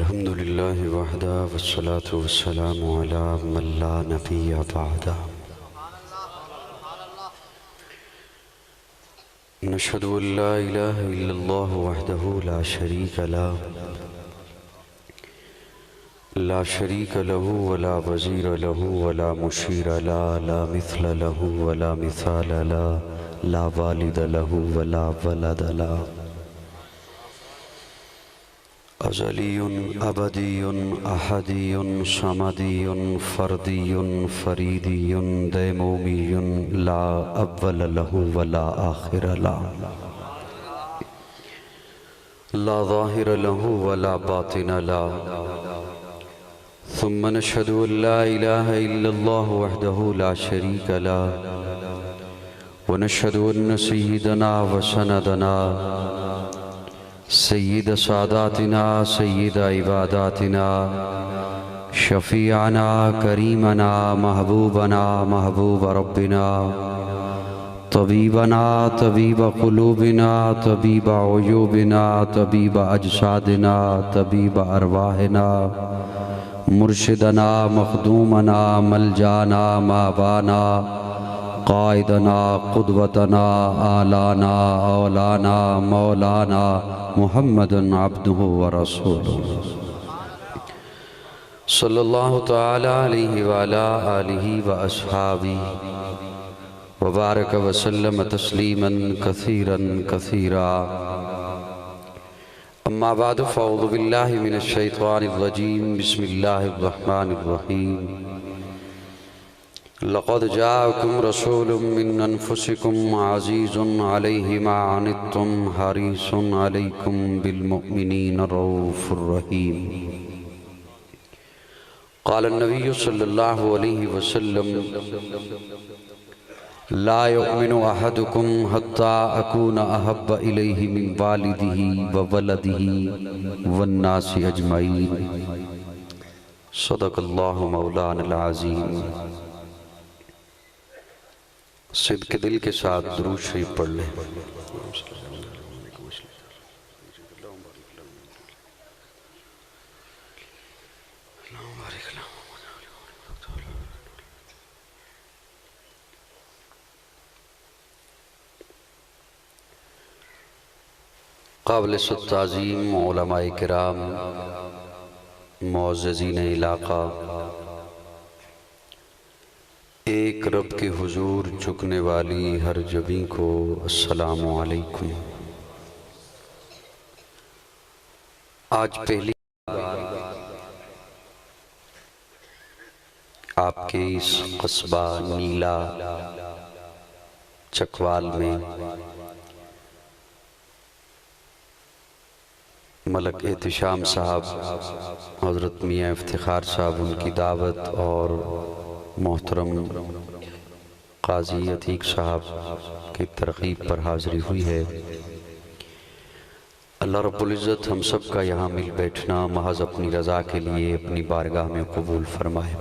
الحمد لله وحده والصلاة والسلام على من لا نبي بعده نشهد أن لا إله إلا الله وحده لا شريك له ولا وزير له ولا مشير له لا مثل له ولا مثال له لا والد له ولا ولد له أزلي أبدي أحدي صمدي فردي فريدي ديمومي لا أول له ولا آخر له لا ظاهر له ولا باطن له ثم نشهد أن لا إله إلا الله وحده لا شريك له ونشهد أن سيدنا وسندنا سيد ساداتنا سيد عباداتنا شفيعنا كريمنا محبوبنا محبوب ربنا طبيبنا طبيب قلوبنا طبيب عيوبنا طبيب أجسادنا طبيب أرواحنا مرشدنا مخدومنا ملجانا مابانا قائدنا قدوتنا آلانا اولانا مولانا محمد عبده ورسوله صلی اللہ تعالی علیہ وعلا آلہ واصحابہ وبارک وسلم تسلیما کثیرا کثیرا اما بعد فاعوذ باللہ من الشیطان الرجیم بسم اللہ الرحمن الرحیم لقد جاءكم رسول من أنفسكم عزيز عليه ما عنتم حريص عليكم بالمؤمنين رؤوف رحيم قال النبي صلى الله عليه وسلم لا يؤمن أحدكم حتى أكون أحب إليه من والده وولده والناس أجمعين صدق الله مولانا العظيم صدق دل کے ساتھ درود شریف پڑھ لیں قابل تعظیم علماء کرام معززین علاقہ ایک رب کے حضور جھکنے والی ہر جبیں کو السلام علیکم۔ آج پہلی بار آپ کے اس قصبہ نیلا چکوال میں ملک احتشام صاحب حضرت میاں افتخار صاحب ان کی دعوت اور محترم قاضی عتیق صاحب کی ترغیب پر حاضری ہوئی ہے۔ اللہ رب العزت ہم سب کا یہاں مل بیٹھنا محض اپنی رضا کے لیے اپنی بارگاہ میں قبول فرمائے۔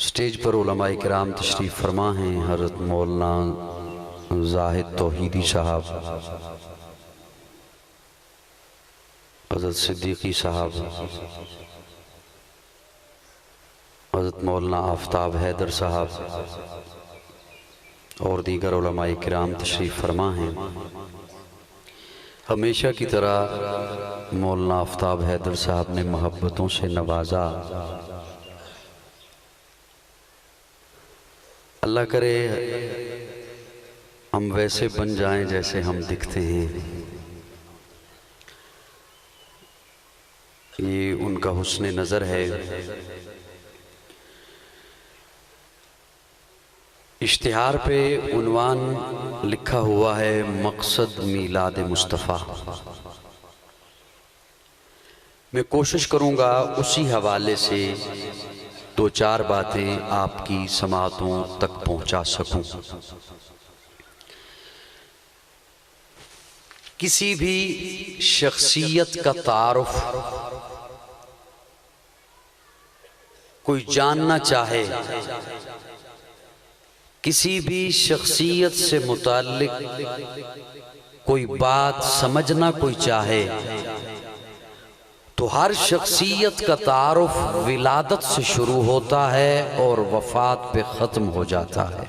سٹیج پر علماء کرام تشریف فرما ہیں، حضرت مولانا زاہد توحیدی صاحب، حضرت صدیقی صاحب، حضرت مولانا آفتاب حیدر صاحب اور دیگر علماء کرام تشریف فرما ہیں۔ ہمیشہ کی طرح مولانا آفتاب حیدر صاحب نے محبتوں سے نوازا۔ اللہ کرے ہم ویسے بن جائیں جیسے ہم دکھتے ہیں، یہ ان کا حسن نظر ہے۔ اشتہار پہ عنوان لکھا ہوا ہے مقصد میلاد مصطفیٰ۔ میں کوشش کروں گا اسی حوالے سے دو چار باتیں آپ کی سماعتوں تک پہنچا سکوں۔ کسی بھی شخصیت کا تعارف کوئی جاننا چاہے، کسی بھی شخصیت سے متعلق کوئی بات سمجھنا کوئی چاہے، تو ہر شخصیت کا تعارف ولادت سے شروع ہوتا ہے اور وفات پہ ختم ہو جاتا ہے۔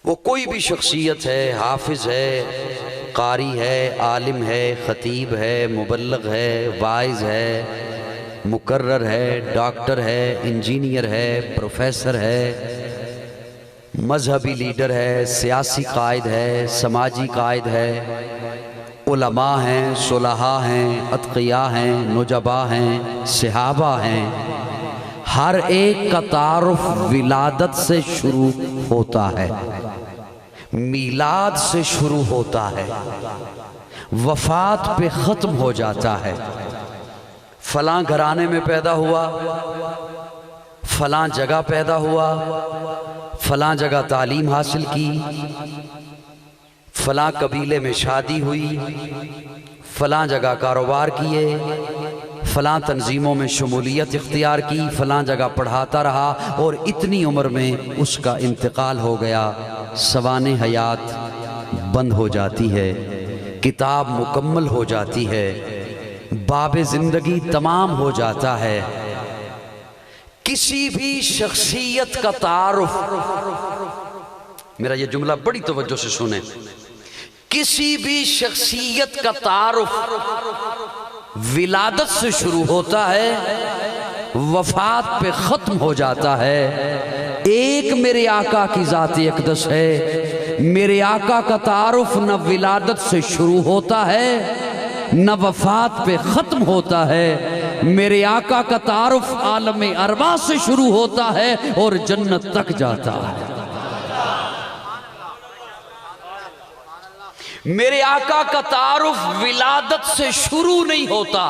وہ کوئی بھی شخصیت ہے، حافظ ہے، قاری ہے، عالم ہے، خطیب ہے، مبلغ ہے، واعظ ہے، مقرر ہے، ڈاکٹر ہے، انجینئر ہے، پروفیسر ہے، مذہبی لیڈر ہے، سیاسی قائد ہے، سماجی قائد ہے، علماء ہیں، صلحاء ہیں، اتقیاء ہیں، نجباء ہیں، صحابہ ہیں، ہر ایک کا تعارف ولادت سے شروع ہوتا ہے، میلاد سے شروع ہوتا ہے، وفات پہ ختم ہو جاتا ہے۔ فلاں گھرانے میں پیدا ہوا، فلاں جگہ پیدا ہوا، فلاں جگہ تعلیم حاصل کی، فلاں قبیلے میں شادی ہوئی، فلاں جگہ کاروبار کیے، فلاں تنظیموں میں شمولیت اختیار کی، فلاں جگہ پڑھاتا رہا، اور اتنی عمر میں اس کا انتقال ہو گیا، سوانح حیات بند ہو جاتی ہے، کتاب مکمل ہو جاتی ہے، باب زندگی تمام ہو جاتا ہے۔ کسی بھی شخصیت کا تعارف، میرا یہ جملہ بڑی توجہ سے سنیں، کسی بھی شخصیت کا تعارف ولادت سے شروع ہوتا ہے، وفات پہ ختم ہو جاتا ہے۔ ایک میرے آقا کی ذات اقدس ہے، میرے آقا کا تعارف نہ ولادت سے شروع ہوتا ہے نہ وفات پہ ختم ہوتا ہے۔ میرے آقا کا تعارف عالم ارواح سے شروع ہوتا ہے اور جنت تک جاتا ہے۔ میرے آقا کا تعارف ولادت سے شروع نہیں ہوتا۔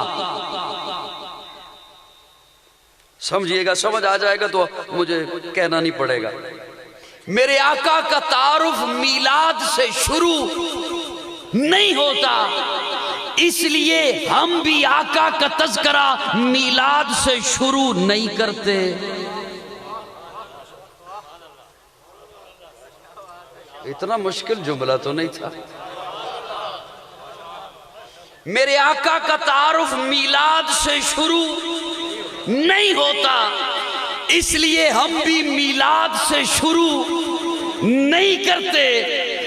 سمجھئے گا، سمجھ آ جائے گا تو مجھے کہنا نہیں پڑے گا۔ میرے آقا کا تعارف میلاد سے شروع نہیں ہوتا، اس لیے ہم بھی آقا کا تذکرہ میلاد سے شروع نہیں کرتے۔ اتنا مشکل جملہ تو نہیں تھا۔ میرے آقا کا تعارف میلاد سے شروع نہیں ہوتا، اس لیے ہم بھی میلاد سے شروع نہیں کرتے۔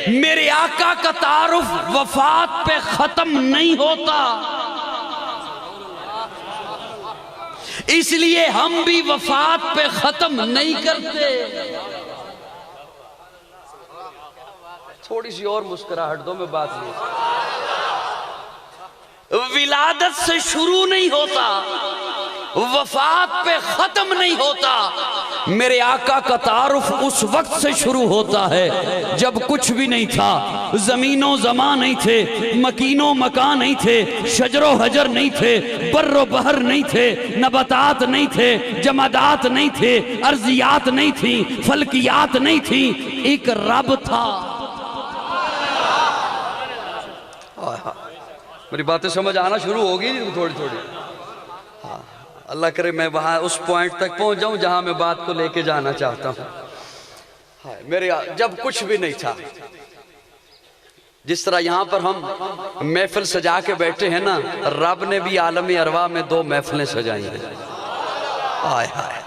میرے آقا کا تعارف وفات پہ ختم نہیں ہوتا، اس لیے ہم بھی وفات پہ ختم نہیں کرتے۔ تھوڑی سی اور مسکراہٹ دو، میں بات نہیں۔ ولادت سے شروع نہیں ہوتا، وفات پہ ختم نہیں ہوتا۔ میرے آقا کا تعارف اس وقت سے شروع ہوتا ہے جب کچھ بھی نہیں تھا، زمین و زمان نہیں تھے، مکین و مکان نہیں تھے، شجر و حجر نہیں تھے، بر و بحر نہیں تھے، نباتات نہیں تھے، جمادات نہیں تھے، ارضیات نہیں تھیں، فلکیات نہیں تھیں، ایک رب تھا۔ میری باتیں سمجھ آنا شروع ہوگی تھوڑی تھوڑی۔ اللہ کرے میں وہاں اس پوائنٹ تک پہنچ جاؤں جہاں میں بات کو لے کے جانا چاہتا ہوں۔ میرے جب کچھ بھی نہیں تھا، جس طرح یہاں پر ہم محفل سجا کے بیٹھے ہیں نا، رب نے بھی عالم ارواح میں 2 محفلیں سجائی ہیں۔ آئے آئے،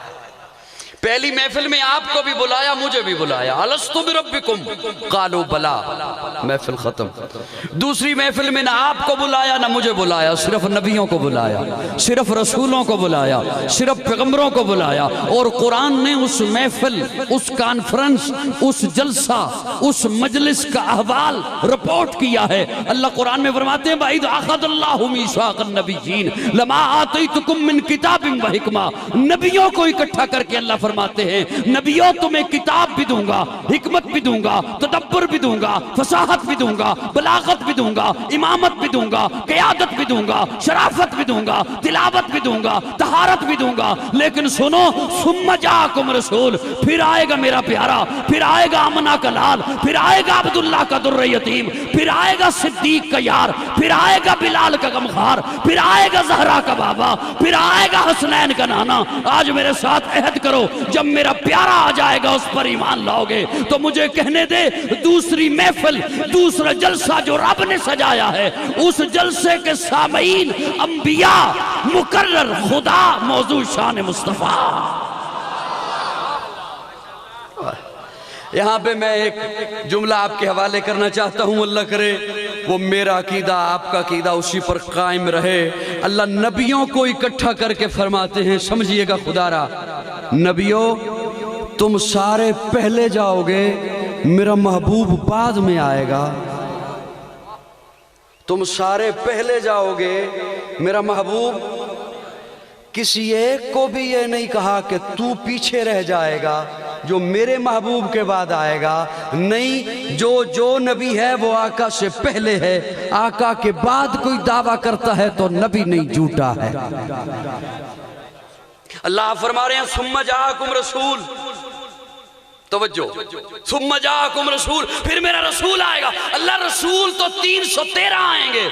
پہلی محفل میں آپ کو بھی بلایا، مجھے بھی بلایا، الستو بربکم قالوا بلا، محفل ختم۔ دوسری محفل میں نہ آپ کو بلایا نہ مجھے بلایا، صرف نبیوں کو بلایا، صرف رسولوں کو بلایا، صرف پیغمبروں کو بلایا، اور قرآن نے اس محفل، اس کانفرنس، اس جلسہ، اس مجلس کا احوال رپورٹ کیا ہے۔ اللہ قرآن میں فرماتے ہیں وَإِذْ أَخَذَ اللَّهُ مِيثَاقَ النَّبِيِّينَ لَمَا آتَيْتُكُم مِّن كِتَابٍ وَحِكْمَةٍ، نبیوں کو اکٹھا کر کے اللہ فرماتے ہیں نبیوں تمہیں کتاب بھی دوں گا، حکمت بھی دوں گا، تدبر بھی دوں گا، فصاحت بھی دوں گا، بلاغت بھی دوں گا، امامت بھی دوں گا، قیادت بھی دوں گا، شرافت بھی دوں گا، تلاوت بھی دوں گا، طہارت بھی دوں گا۔ لیکن سنو، ثم جاءکم رسول، پھر آئے گا میرا پیارا، پھر آئے گا آمنہ کا لال، پھر آئے گا عبداللہ کا در یتیم، پھر آئے گا صدیق کا یار، پھر آئے گا بلال کا غمخوار، پھر آئے گا زہرا کا بابا، پھر آئے گا حسنین کا نانا۔ آج میرے ساتھ عہد کرو، جب میرا پیارا آ جائے گا اس پر ایمان لاؤ گے۔ تو مجھے کہنے دے دوسری محفل، دوسرا جلسہ جو رب نے سجایا ہے، اس جلسے کے سامعین انبیاء، مقرر خدا، موضوع شان مصطفیٰ۔ یہاں پہ میں ایک جملہ آپ کے حوالے کرنا چاہتا ہوں، اللہ کرے وہ میرا عقیدہ آپ کا عقیدہ اسی پر قائم رہے۔ اللہ نبیوں کو اکٹھا کر کے فرماتے ہیں، سمجھئے گا خدا را، نبیوں تم سارے پہلے جاؤ گے، میرا محبوب بعد میں آئے گا۔ تم سارے پہلے جاؤ گے، میرا محبوب، کسی ایک کو بھی یہ نہیں کہا کہ تو پیچھے رہ جائے گا جو میرے محبوب کے بعد آئے گا، نہیں، جو نبی ہے وہ آقا سے پہلے ہے، آقا کے بعد کوئی دعویٰ کرتا ہے تو نبی نہیں، جھوٹا ہے۔ اللہ فرما رہے ہیں ثم جاءکم رسول، توجہ، ثم جاءکم رسول، پھر میرا رسول آئے گا۔ اللہ رسول تو 313 آئیں گے،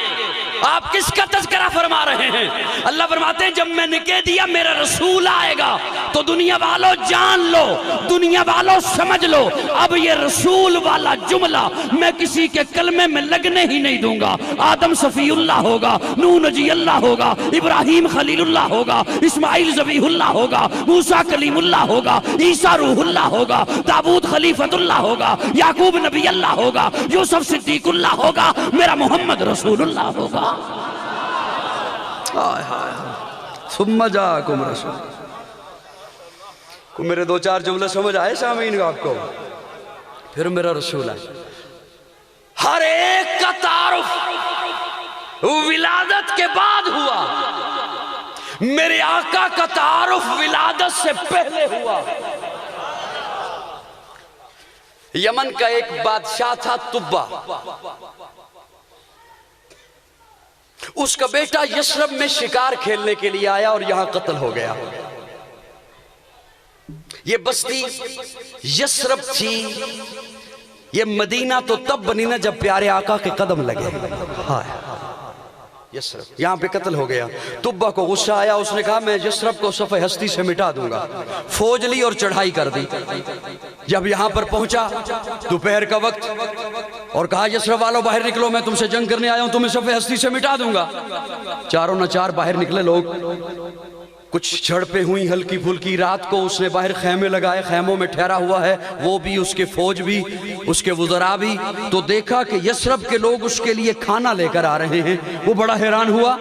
آپ کس کا تذکرہ فرما رہے ہیں؟ اللہ فرماتے ہیں جب میں نے کہہ دیا میرا رسول آئے گا تو دنیا والوں جان لو، دنیا والوں سمجھ لو، اب یہ رسول والا جملہ میں کسی کے کلمے میں لگنے ہی نہیں دوں گا۔ آدم صفی اللہ ہوگا، نوح نجی اللہ ہوگا، ابراہیم خلیل اللہ ہوگا، اسماعیل ذبیح اللہ ہوگا، موسیٰ کلیم اللہ ہوگا، عیسیٰ روح اللہ ہوگا، داؤد خلیفت اللہ ہوگا، یعقوب نبی اللہ ہوگا، یوسف صدیق اللہ ہوگا، میرا محمد رسول اللہ ہوگا۔ ثم جاءکم رسول، کو میرے 2-4 جملے سمجھ آئے سامعین کو آپ کو؟ پھر میرا رسول آئے، ہر ایک کا تعارف ولادت کے بعد ہوا، میرے آقا کا تعارف ولادت سے پہلے ہوا۔ یمن کا ایک بادشاہ تھا تبا، اس کا بیٹا یثرب میں شکار کھیلنے کے لیے آیا اور یہاں قتل ہو گیا۔ یہ بستی یثرب تھی، یہ مدینہ تو تب بنی نا جب پیارے آقا کے قدم لگے۔ یثرب یہاں پہ قتل ہو گیا، تبا کو غصہ آیا، اس نے کہا میں یثرب کو صفحہ ہستی سے مٹا دوں گا، فوج لی اور چڑھائی کر دی۔ جب یہاں پر پہنچا دوپہر کا وقت اور کہا یثرب والوں باہر نکلو، میں تم سے جنگ کرنے آیا ہوں، تمہیں صفحہ ہستی سے مٹا دوں گا۔ چاروں نہ چار باہر نکلے لوگ، کچھ جھڑپیں ہوئی ہلکی پھلکی، رات کو اس نے باہر خیمے لگائے، خیموں میں ٹھہرا ہوا ہے، وہ بھی، اس کے فوج بھی، اس کے وزراء بھی۔ تو دیکھا کہ یثرب کے لوگ اس کے لیے کھانا لے کر آ رہے ہیں، وہ بڑا حیران ہوا،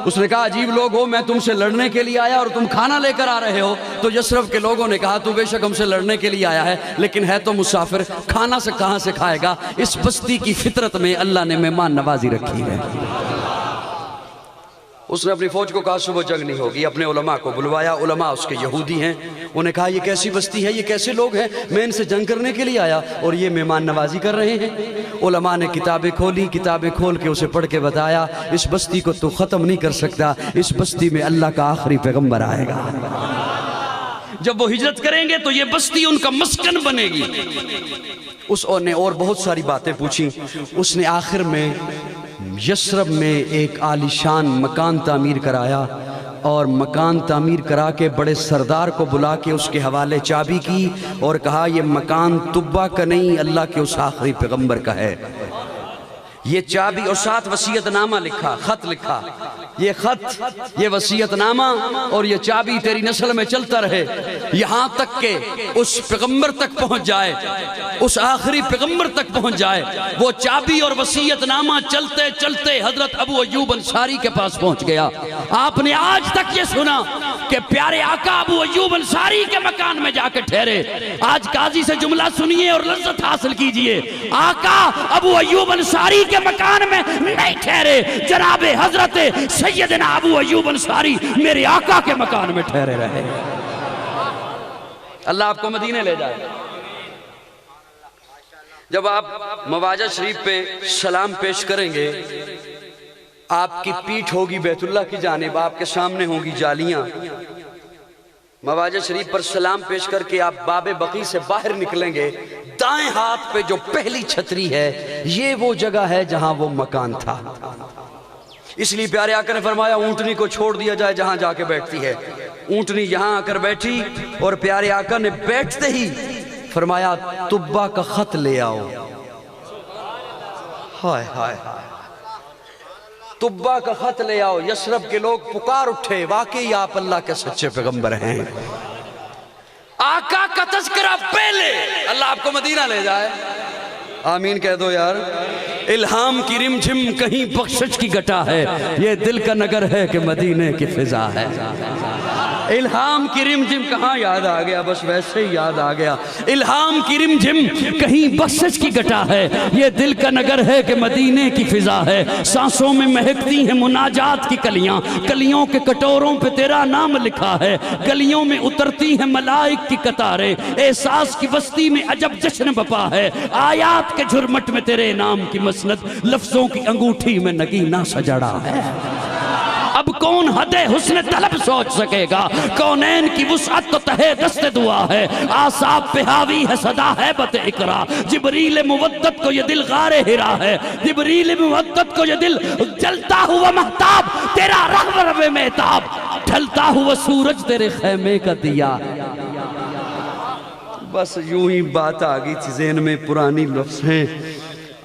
اس نے کہا عجیب لوگ ہو، میں تم سے لڑنے کے لیے آیا اور تم کھانا لے کر آ رہے ہو۔ تو یثرب کے لوگوں نے کہا تو بے شک ہم سے لڑنے کے لیے آیا ہے، لیکن ہے تو مسافر، کھانا سے کہاں سے کھائے گا؟ اس بستی کی فطرت میں اللہ نے مہمان نوازی رکھی ہے۔ اس نے اپنی فوج کو کہا صبح جنگ نہیں ہوگی، اپنے علماء کو بلوایا، علماء اس کے یہودی ہیں، انہوں نے کہا یہ کیسی بستی ہے، یہ کیسے لوگ ہیں، میں ان سے جنگ کرنے کے لیے آیا اور یہ مہمان نوازی کر رہے ہیں۔ علماء نے کتابیں کھولی، کتابیں کھول کے اسے پڑھ کے بتایا اس بستی کو تو ختم نہیں کر سکتا، اس بستی میں اللہ کا آخری پیغمبر آئے گا، جب وہ ہجرت کریں گے تو یہ بستی ان کا مسکن بنے گی۔ اس نے اور بہت ساری باتیں پوچھی، اس نے آخر میں یثرب میں ایک عالیشان مکان تعمیر کرایا اور مکان تعمیر کرا کے بڑے سردار کو بلا کے اس کے حوالے چابی کی اور کہا یہ مکان تبا کا نہیں، اللہ کے اس آخری پیغمبر کا ہے، یہ چابی، اور ساتھ وصیت نامہ لکھا، خط لکھا، یہ خط، یہ وصیت نامہ اور یہ چابی تیری نسل میں چلتا رہے یہاں تک کہ اس پیغمبر تک پہنچ جائے، اس آخری پیغمبر تک پہنچ جائے۔ وہ چابی اور وصیت نامہ چلتے چلتے حضرت ابو ایوب انصاری کے پاس پہنچ گیا۔ آپ نے آج تک یہ سنا کہ پیارے آقا ابو ایوب انصاری کے مکان میں جا کے ٹھہرے۔ آج قاضی سے جملہ سنیے اور لذت حاصل کیجئے، آقا ابو ایوب انصاری کے مکان میں نہیں ٹھہرے، جناب حضرت سیدنا ابو ایوب انصاری میرے آقا کے مکان میں ٹھہرے رہے۔ اللہ آپ کو مدینے لے جائے۔ جب آپ مواجہ شریف پہ سلام پیش کریں گے، آپ کی پیٹھ ہوگی بیت اللہ کی جانب، آپ کے سامنے ہوں گی جالیاں، مواجہ شریف پر سلام پیش کر کے آپ باب بقی سے باہر نکلیں گے، دائیں ہاتھ پہ جو پہلی چھتری ہے یہ وہ جگہ ہے جہاں وہ مکان تھا۔ اس لیے پیارے آقا نے فرمایا اونٹنی کو چھوڑ دیا جائے جہاں جا کے بیٹھتی ہے، اونٹنی یہاں آ کر بیٹھی اور پیارے آقا نے بیٹھتے ہی فرمایا طبہ کا خط لے آؤ. ہائے ہائے طبہ کا خط لے آؤ. یثرب کے لوگ پکار اٹھے واقعی آپ اللہ کے سچے پیغمبر ہیں. آقا کا تذکرہ پہلے اللہ آپ کو مدینہ لے جائے. آمین کہہ دو یار. الہام کی رم جھم کہیں بخشش کی گٹا ہے, یہ دل کا نگر ہے کہ مدینے کی فضا ہے. الہام کی رم جھم کہاں یاد آ گیا, بس ویسے ہی یاد آ گیا. الہام کی رم جھم کہیں بخشش کی گٹا ہے, یہ دل کا نگر ہے کہ مدینے کی فضا ہے. سانسوں میں مہکتی ہیں مناجات کی کلیاں, کلیوں کے کٹوروں پہ تیرا نام لکھا ہے. گلیوں میں اترتی ہیں ملائک کی قطاریں, احساس کی بستی میں عجب جشن بپا ہے. آیات کے جھرمٹ میں تیرے نام کی مسند, لفظوں کی انگوٹھی میں نگینہ سجڑا ہے. اب کون حد حسن طلب سوچ سکے گا, کونین کی وسعت تو تہے دست دعا ہے. آساب پہ حاوی ہے صدا ہیبت اقرا, جبریل مودت کو یہ دل غار ہرا ہے. جبریل مودت کو یہ دل جلتا ہوا مہتاب, تیرا رغب مہتاب, ڈھلتا ہوا سورج تیرے خیمے کا دیا. بس یوں ہی بات آ گئی تھی ذہن میں, پرانی لفظ ہیں.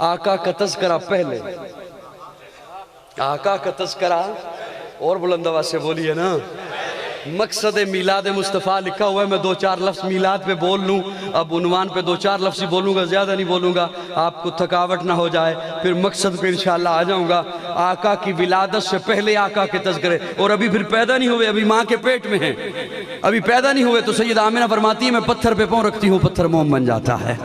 آقا کا تذکرہ پہلے, آقا کا تذکرہ, اور بلند آواز سے بولیے نا. مقصد میلاد مصطفیٰ لکھا ہوا ہے, میں دو چار لفظ میلاد پہ بول لوں. اب عنوان پہ دو چار لفظ ہی بولوں گا, زیادہ نہیں بولوں گا, آپ کو تھکاوٹ نہ ہو جائے. پھر مقصد پہ انشاءاللہ آ جاؤں گا. آقا کی ولادت سے پہلے آقا کے تذکرے, اور ابھی پھر پیدا نہیں ہوئے, ابھی ماں کے پیٹ میں ہیں, ابھی پیدا نہیں ہوئے. تو سیدہ آمنہ فرماتی ہے میں پتھر پہ پاؤں رکھتی ہوں پتھر موم بن جاتا ہے.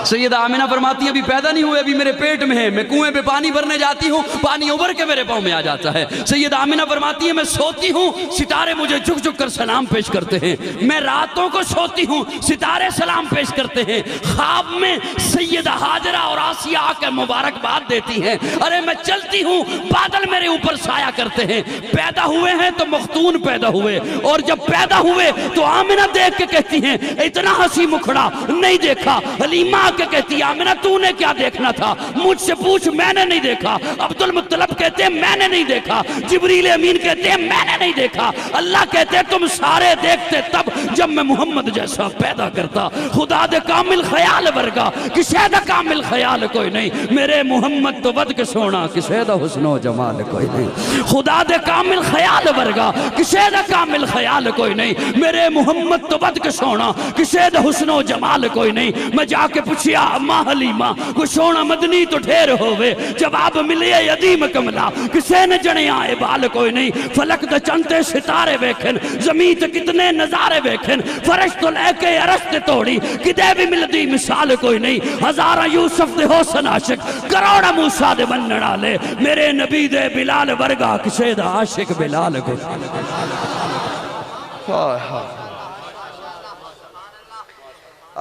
سیدہ آمنہ فرماتی ہے ابھی پیدا نہیں ہوئے, ابھی میرے پیٹ میں ہیں, میں کنویں پہ پانی بھرنے جاتی ہوں, پانی ابھر کے میرے پاؤں میں آ جاتا ہے. سیدہ آمنہ فرماتی ہے میں سوتی ہوں, ستارے مجھے جھک جھک کر سلام پیش کرتے ہیں. میں راتوں کو سوتی ہوں, ستارے سلام پیش کرتے ہیں. خواب میں سیدہ ہاجرہ اور آسیہ آ کے مبارکباد دیتی ہیں. ارے میں چلتی ہوں, بادل میرے اوپر سایہ کرتے ہیں. پیدا ہوئے ہیں تو مختون پیدا ہوئے, اور جب پیدا ہوئے تو آمنہ دیکھ کے کہتی ہیں اتنا ہنسی مکھڑا نہیں دیکھا. حلیمہ کے کہتی ہے آمنہ تو نے کیا دیکھنا تھا, مجھ سے پوچھ, میں نے نہیں دیکھا. عبدالمطلب کہتے ہیں میں نے نہیں دیکھا. جبریل امین کہتے ہیں میں نے نہیں دیکھا. اللہ کہتے ہیں تم سارے دیکھتے تب جب میں محمد جیسا پیدا کرتا. خدا دے کامل خیال ورگا کسے دا کامل خیال کوئی نہیں, میرے محمد تو ود کے سونا کسے دا حسن و جمال کوئی نہیں. خدا دے کامل خیال ورگا کسے دا کامل خیال کوئی نہیں, میرے محمد تو ود کے سونا کسے دا حسن و جمال کوئی نہیں. میں جا کے پوچھیا اماں حلیمہ کو سونا مدنی تو ڈھیر ہوئے, جواب ملے یدیم کملا کسے نے جنے آئے بال کوئی نہیں. فلک دا چنتے ستارے ویکھن, زمین تے کتنے نظارے ویکھن, فرش تو لے کے عرش تے توڑی کدے بھی ملدی مثال کوئی نہیں. ہزارہ یوسف دے حسن عاشق, کروڑا موسیٰ دے بنن والے, میرے نبی دے بلال ورگا کسے دا عاشق بلال کوئی.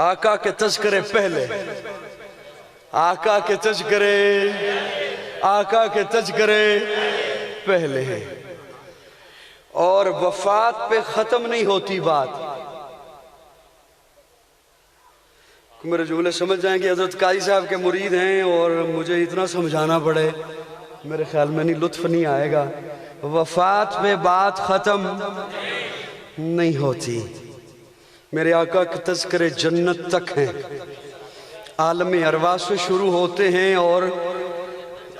آقا کے تذکرے پہلے, آقا کے تذکرے, آقا کے تذکرے پہلے ہیں. اور وفات پہ ختم نہیں ہوتی بات. میرے جملے سمجھ جائیں کہ حضرت قاضی صاحب کے مرید ہیں اور مجھے اتنا سمجھانا پڑے, میرے خیال میں نہیں, لطف نہیں آئے گا. وفات پہ بات ختم نہیں ہوتی. میرے آقا کے تذکرے جنت تک ہیں, عالم ارواح سے شروع ہوتے ہیں, اور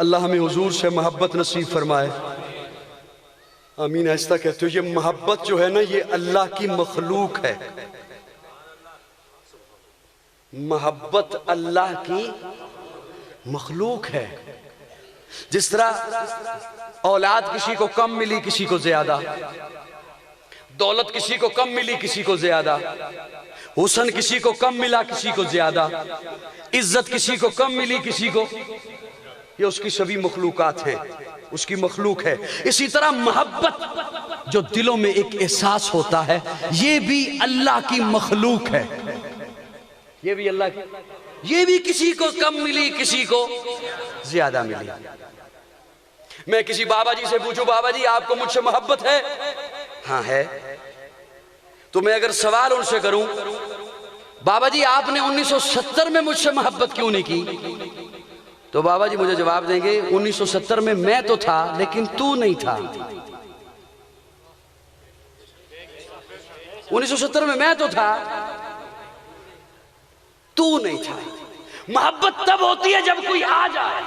اللہ ہمیں حضور سے محبت نصیب فرمائے. آمین. ایسا کہتے ہو, یہ محبت جو ہے نا یہ اللہ کی مخلوق ہے. محبت اللہ کی مخلوق ہے. جس طرح اولاد کسی کو کم ملی کسی کو زیادہ, دولت کسی کو کم ملی کسی کو زیادہ, حسن کسی کو کم ملا کسی کو زیادہ, عزت کسی کو کم ملی کسی کو, یہ اس کی سبھی مخلوقات ہیں, اس کی مخلوق ہے. اسی طرح محبت جو دلوں میں ایک احساس ہوتا ہے یہ بھی اللہ کی مخلوق ہے. یہ بھی اللہ کی, یہ بھی کسی کو کم ملی کسی کو زیادہ ملی. میں کسی بابا جی سے پوچھوں بابا جی آپ کو مجھ سے محبت ہے؟ ہاں ہے. تو میں اگر سوال ان سے کروں بابا جی آپ نے 1970 میں مجھ سے محبت کیوں نہیں کی, تو بابا جی مجھے جواب دیں گے 1970 میں تو تھا لیکن تو نہیں تھا. 1970 میں میں تو تھا، تو نہیں تھا۔ محبت تب ہوتی ہے جب کوئی آ جائے۔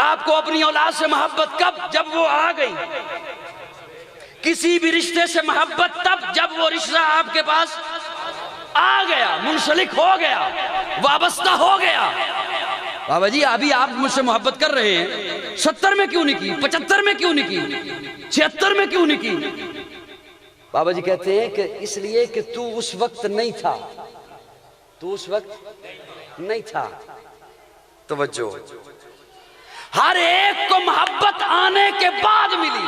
آپ کو اپنی اولاد سے محبت کب؟ جب وہ آ گئی۔ کسی بھی رشتے سے محبت تب جب وہ رشتہ آپ کے پاس آ گیا، منسلک ہو گیا، وابستہ ہو گیا۔ بابا جی ابھی آپ مجھ سے محبت کر رہے ہیں، 70 میں کیوں نہیں کی، 75 میں کیوں نہیں کی، 76 میں کیوں نہیں کی؟ بابا جی کہتے ہیں کہ اس لیے کہ تو اس وقت نہیں تھا، تو اس وقت نہیں تھا۔ توجہ، ہر ایک کو محبت آنے کے بعد ملی،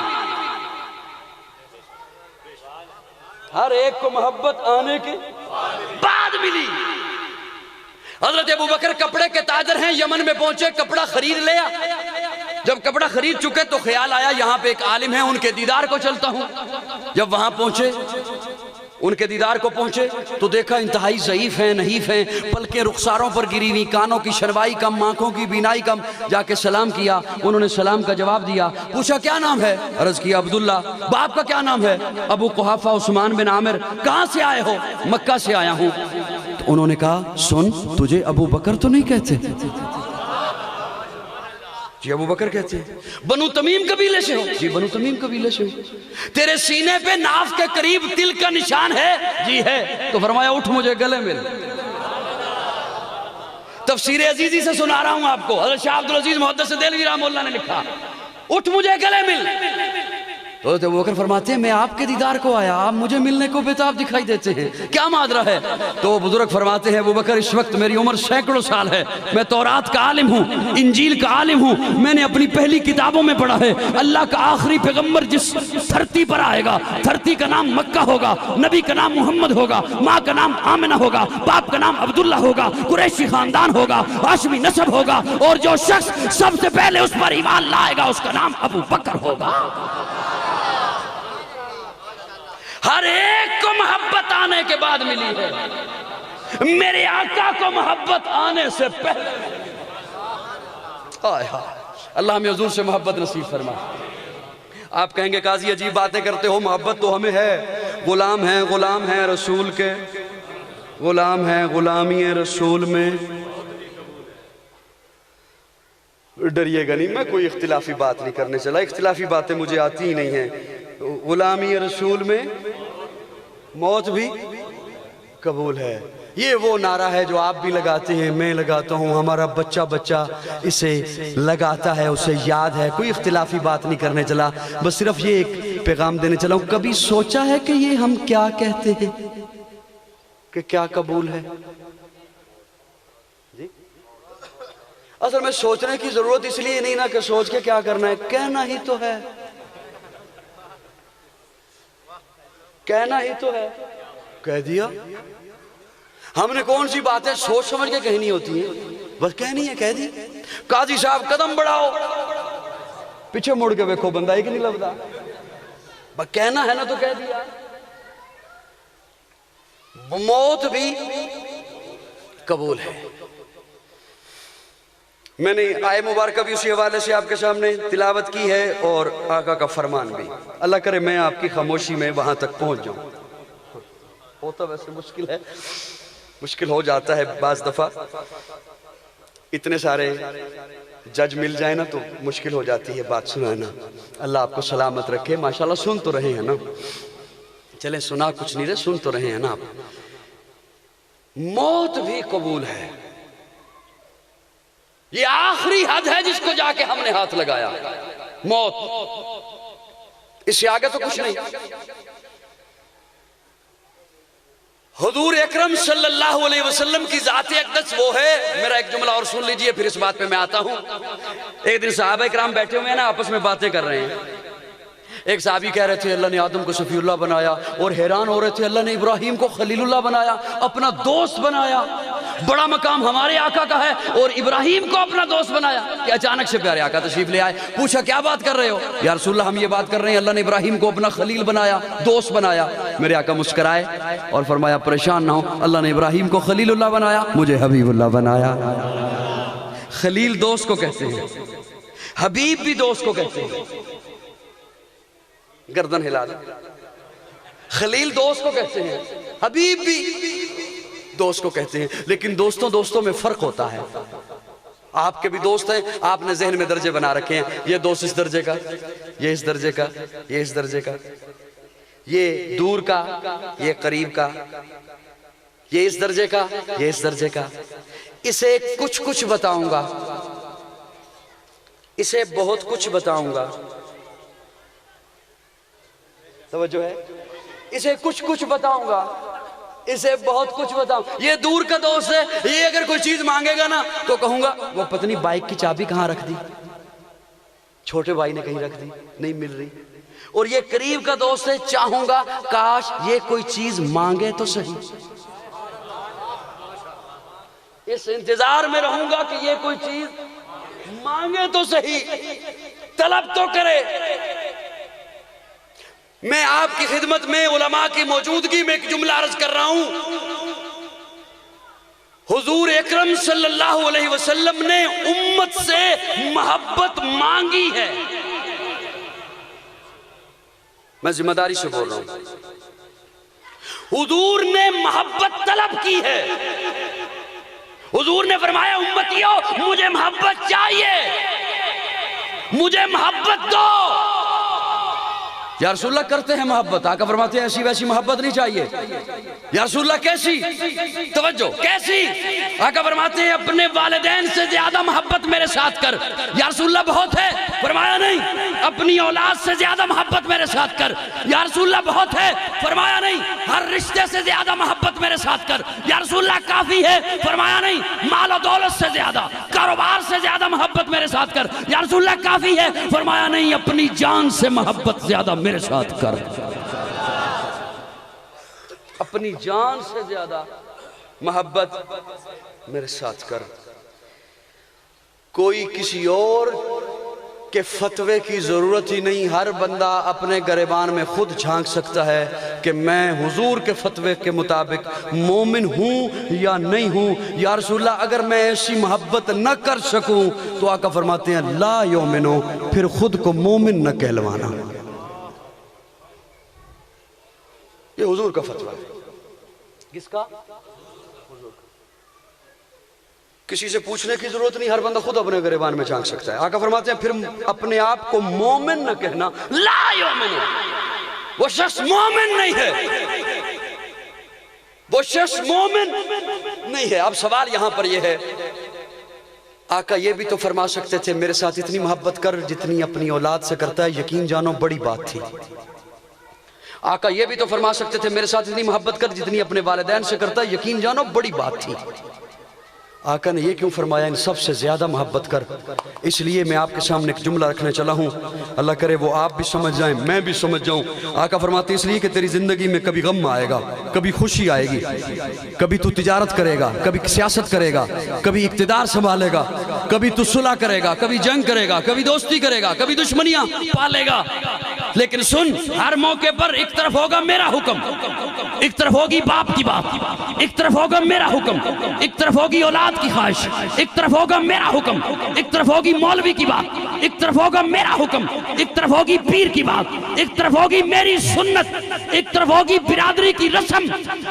ہر ایک کو محبت آنے کے بعد ملی۔ حضرت ابوبکر کپڑے کے تاجر ہیں، یمن میں پہنچے، کپڑا خرید لیا۔ جب کپڑا خرید چکے تو خیال آیا یہاں پہ ایک عالم ہے، ان کے دیدار کو چلتا ہوں۔ جب وہاں پہنچے، ان کے دیدار کو پہنچے تو دیکھا انتہائی ضعیف ہیں، نحیف ہیں، پلکیں رخساروں پر گری ہوئی، کانوں کی شنوائی کم، آنکھوں کی بینائی کم۔ جا کے سلام کیا، انہوں نے سلام کا جواب دیا۔ پوچھا کیا نام ہے؟ عرض کیا عبداللہ۔ باپ کا کیا نام ہے؟ ابو قحافہ عثمان بن عامر۔ کہاں سے آئے ہو؟ مکہ سے آیا ہوں۔ تو انہوں نے کہا سن، تجھے ابو بکر تو نہیں کہتے؟ جی ابو بکر کہتے ہیں۔ بنو تمیم قبیلے سے ہو؟ جی بنو تمیم قبیلے سے ہو۔ تیرے سینے پہ ناف کے قریب تل کا نشان ہے؟ جی ہے۔ تو فرمایا اٹھ مجھے گلے مل۔ تفسیر عزیزی سے سنا رہا ہوں آپ کو، حضرت شاہ عبدالعزیز محدث دہلوی رحمہ اللہ نے لکھا، اٹھ مجھے گلے مل۔ تو ابو بکر فرماتے ہیں میں آپ کے دیدار کو آیا، آپ مجھے ملنے کو بےتاب دکھائی دیتے ہیں، کیا ماجرا ہے؟ تو بزرگ فرماتے ہیں ابو بکر اس وقت میری عمر سینکڑوں سال ہے، میں تورات کا عالم ہوں، انجیل کا عالم ہوں، میں نے اپنی پہلی کتابوں میں پڑھا ہے اللہ کا آخری پیغمبر جس دھرتی پر آئے گا، دھرتی کا نام مکہ ہوگا، نبی کا نام محمد ہوگا، ماں کا نام آمنہ ہوگا، باپ کا نام عبداللہ ہوگا، قریشی خاندان ہوگا، ہاشمی نسب ہوگا، اور جو شخص سب سے پہلے اس پر ایمان لائے گا اس کا نام ابو بکر ہوگا۔ ہر ایک کو محبت آنے کے بعد ملی ہے، میرے آقا کو محبت آنے سے پہلے۔ اللہ ہمیں حضور سے محبت نصیب فرما۔ آپ کہیں گے قاضی عجیب باتیں کرتے ہو، محبت تو ہمیں ہے، غلام ہیں رسول کے، غلام ہیں غلامی رسول میں۔ ڈریے گا نہیں، میں کوئی اختلافی بات نہیں کرنے چلا، اختلافی باتیں مجھے آتی ہی نہیں ہیں۔ غلامی رسول میں موت بھی قبول ہے، یہ وہ نعرہ ہے جو آپ بھی لگاتے ہیں، میں لگاتا ہوں، ہمارا بچہ بچہ اسے لگاتا ہے، اسے یاد ہے۔ کوئی اختلافی بات نہیں کرنے چلا، بس صرف یہ ایک پیغام دینے چلا ہوں، کبھی سوچا ہے کہ یہ ہم کیا کہتے ہیں کہ کیا قبول ہے؟ اصل میں سوچنے کی ضرورت اس لیے نہیں نا کہ سوچ کے کیا کرنا ہے، کہنا ہی تو ہے، کہنا ہی تو ہے، کہہ دیا۔ ہم نے کون سی باتیں سوچ سمجھ کے کہنی ہوتی ہیں، بس کہنی ہے، کہہ دی۔ قاضی صاحب قدم بڑھاؤ، پیچھے مڑ کے دیکھو بندہ ایک نہیں لبدا، بس کہنا ہے نا تو کہہ دیا۔ موت بھی قبول ہے۔ میں نے آئے مبارکہ بھی اسی حوالے سے آپ کے سامنے تلاوت کی ہے اور آقا کا فرمان بھی۔ اللہ کرے میں آپ کی خاموشی میں وہاں تک پہنچ جاؤں۔ ہوتا ویسے مشکل ہے، مشکل ہو جاتا ہے بعض دفعہ، اتنے سارے جج مل جائے نا تو مشکل ہو جاتی ہے بات سنانا۔ اللہ آپ کو سلامت رکھے۔ ماشاءاللہ سن تو رہے ہیں نا، چلیں سنا کچھ نہیں رہے، سن تو رہے ہیں نا آپ۔ موت بھی قبول ہے، یہ آخری حد ہے جس کو جا کے ہم نے ہاتھ لگایا، موت، اس سے آگے تو کچھ نہیں۔ حضور اکرم صلی اللہ علیہ وسلم کی ذات اقدس وہ ہے، میرا ایک جملہ اور سن لیجئے پھر اس بات پہ میں آتا ہوں۔ ایک دن صحابہ اکرام بیٹھے ہوئے ہیں نا، آپس میں باتیں کر رہے ہیں۔ ایک صحابی کہہ رہے تھے اللہ نے آدم کو صفی اللہ بنایا، اور حیران ہو رہے تھے اللہ نے ابراہیم کو خلیل اللہ بنایا، اپنا دوست بنایا، بڑا مقام ہمارے آقا کا ہے اور ابراہیم کو اپنا دوست بنایا کہ اچانک سے پیارے آقا تشریف لے آئے۔ پوچھا کیا بات کر رہے ہو؟ یا رسول اللہ ہم یہ بات کر رہے ہیں اللہ نے ابراہیم کو اپنا خلیل بنایا، دوست بنایا۔ میرے آقا مسکرائے اور فرمایا پریشان نہ ہو، اللہ نے ابراہیم کو خلیل اللہ بنایا، مجھے حبیب اللہ بنایا۔ خلیل دوست کو کہتے ہیں، حبیب بھی دوست کو کہتے ہیں۔ گردن ہلا دیں۔ خلیل دوست کو کہتے ہیں، حبیب بھی دوست کو کہتے ہیں، لیکن دوستوں میں فرق ہوتا ہے۔ آپ کے بھی دوست ہیں، آپ نے ذہن میں درجے بنا رکھے ہیں، یہ دوست اس درجے کا، یہ اس درجے کا، یہ اس درجے کا، یہ دور کا، یہ قریب کا، یہ اس درجے کا، یہ اس درجے کا۔ اسے کچھ بتاؤں گا، اسے بہت کچھ بتاؤں گا، توجہ ہے، اسے کچھ بتاؤں گا، اسے بہت کچھ بتاؤں۔ یہ دور کا دوست ہے، یہ اگر کوئی چیز مانگے گا نا تو کہوں گا وہ پتنی بائک کی چابی کہاں رکھ دی، چھوٹے بھائی نے کہیں رکھ دی، نہیں مل رہی۔ اور یہ قریب کا دوست ہے، چاہوں گا کاش یہ کوئی چیز مانگے تو صحیح، اس انتظار میں رہوں گا کہ یہ کوئی چیز مانگے تو صحیح، طلب تو کرے۔ میں آپ کی خدمت میں علماء کی موجودگی میں ایک جملہ عرض کر رہا ہوں، حضور اکرم صلی اللہ علیہ وسلم نے امت سے محبت مانگی ہے، میں ذمہ داری سے بول رہا ہوں، حضور نے محبت طلب کی ہے۔ حضور نے فرمایا امتیو مجھے محبت چاہیے، مجھے محبت دو۔ یا رسول اللہ کرتے ہیں محبت، آقا فرماتے ہیں ایسی ویسی محبت نہیں چاہیے۔ یا رسول اللہ کیسی؟ توجہ، کیسی؟ آقا فرماتے ہیں اپنے والدین سے زیادہ محبت میرے ساتھ کر۔ یا رسول اللہ بہت ہے، فرمایا نہیں۔ اپنی اولاد سے زیادہ محبت میرے ساتھ کر۔ یا رسول اللہ بہت ہے، فرمایا نہیں۔ ہر رشتے سے زیادہ محبت میرے ساتھ کر۔ یا رسول اللہ کافی ہے، فرمایا نہیں۔ مال و دولت سے زیادہ، کاروبار سے زیادہ محبت میرے ساتھ کر۔ یا رسول اللہ کافی ہے، فرمایا نہیں۔ اپنی جان سے محبت زیادہ میرے ساتھ کر، اپنی جان سے زیادہ محبت میرے ساتھ کر۔ کوئی کسی اور کے فتوے کی ضرورت ہی نہیں، ہر بندہ اپنے گریبان میں خود جھانک سکتا ہے کہ میں حضور کے فتوے کے مطابق مومن ہوں یا نہیں ہوں۔ یا رسول اللہ اگر میں ایسی محبت نہ کر سکوں تو آقا فرماتے ہیں لا یومنو، پھر خود کو مومن نہ کہلوانا۔ یہ حضور کا فتویٰ ہے۔ کس کا؟ حضور کا۔ کسی سے پوچھنے کی ضرورت نہیں، ہر بندہ خود اپنے گریبان میں جھانک سکتا ہے۔ آقا فرماتے ہیں پھر اپنے آپ کو مومن نہ کہنا، لا یومن، وہ شخص مومن نہیں ہے، وہ شخص مومن نہیں ہے۔ اب سوال یہاں پر یہ ہے، آقا یہ بھی تو فرما سکتے تھے میرے ساتھ اتنی محبت کر جتنی اپنی اولاد سے کرتا ہے، یقین جانو بڑی بات تھی۔ آقا یہ بھی تو فرما سکتے تھے میرے ساتھ اتنی محبت کر جتنی اپنے والدین سے کرتا ہے، یقین جانو بڑی بات تھی۔ آقا نے یہ کیوں فرمایا ان سب سے زیادہ محبت کر؟ اس لیے میں آپ کے سامنے ایک جملہ رکھنے چلا ہوں، اللہ کرے وہ آپ بھی سمجھ جائیں، میں بھی سمجھ جاؤں۔ آقا فرماتے ہیں اس لیے کہ تیری زندگی میں کبھی غم آئے گا، کبھی خوشی آئے گی، کبھی تو تجارت کرے گا، کبھی سیاست کرے گا، کبھی اقتدار سنبھالے گا، کبھی تو صلح کرے گا، کبھی جنگ کرے گا، کبھی دوستی کرے گا، کبھی دشمنیاں پالے گا۔ لیکن سن، ہر موقع پر ایک طرف ہوگا میرا حکم، ایک طرف ہوگی باپ کی بات، ایک طرف ہوگا میرا حکم، ایک طرف ہوگی اولاد کی خواہش، ایک طرف ہوگا میرا حکم، ایک طرف ہوگی مولوی کی بات، ایک طرف ہوگا میرا حکم، ایک طرف ہوگی پیر کی بات، ایک طرف ہوگی میری سنت، ایک طرف ہوگی برادری کی رسم۔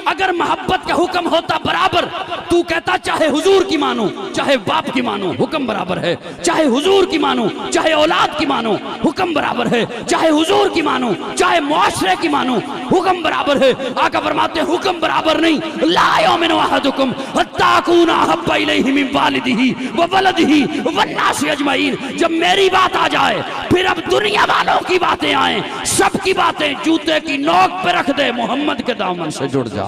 اگر محبت کا حکم ہوتا برابر، تو کہتا چاہے حضور کی مانو چاہے باپ کی مانو حکم برابر ہے، چاہے حضور کی مانو چاہے اولاد کی مانو حکم برابر ہے، چاہے حضور کی مانو چاہے معاشرے کی مانو حکم برابر ہے۔ آقا فرماتے ہیں حکم برابر نہیں، لا یؤمن احدکم حتی اکون احب الیہ من والدہ وولدہ والناس اجمعین۔ جب میری بات آ جائے پھر اب دنیا والوں کی باتیں آئیں، سب کی باتیں جوتے کی نوک پہ رکھ دے، محمد کے دامن سے جڑ جا۔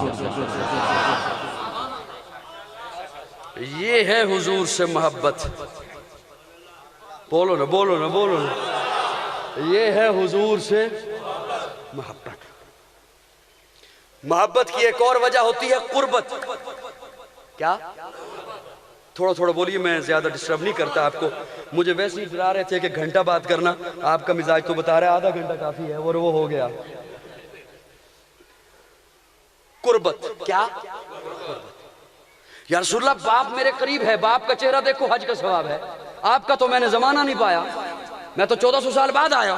یہ ہے حضور سے محبت، بولو نا بولو نا بولو نا، یہ ہے حضور سے محبت۔ محبت کی ایک اور وجہ ہوتی ہے قربت۔ کیا؟ تھوڑا تھوڑا بولیے، میں زیادہ ڈسٹرب نہیں کرتا آپ کو، مجھے ویسے ہی ڈرا رہے تھے کہ گھنٹہ بات کرنا، آپ کا مزاج تو بتا رہا ہے آدھا گھنٹہ کافی ہے، اور وہ ہو گیا۔ قربت کیا؟ یا رسول اللہ باپ میرے قریب ہے، باپ کا چہرہ دیکھو حج کا ثواب ہے، آپ کا تو میں نے زمانہ نہیں پایا، میں تو 1400 سال بعد آیا،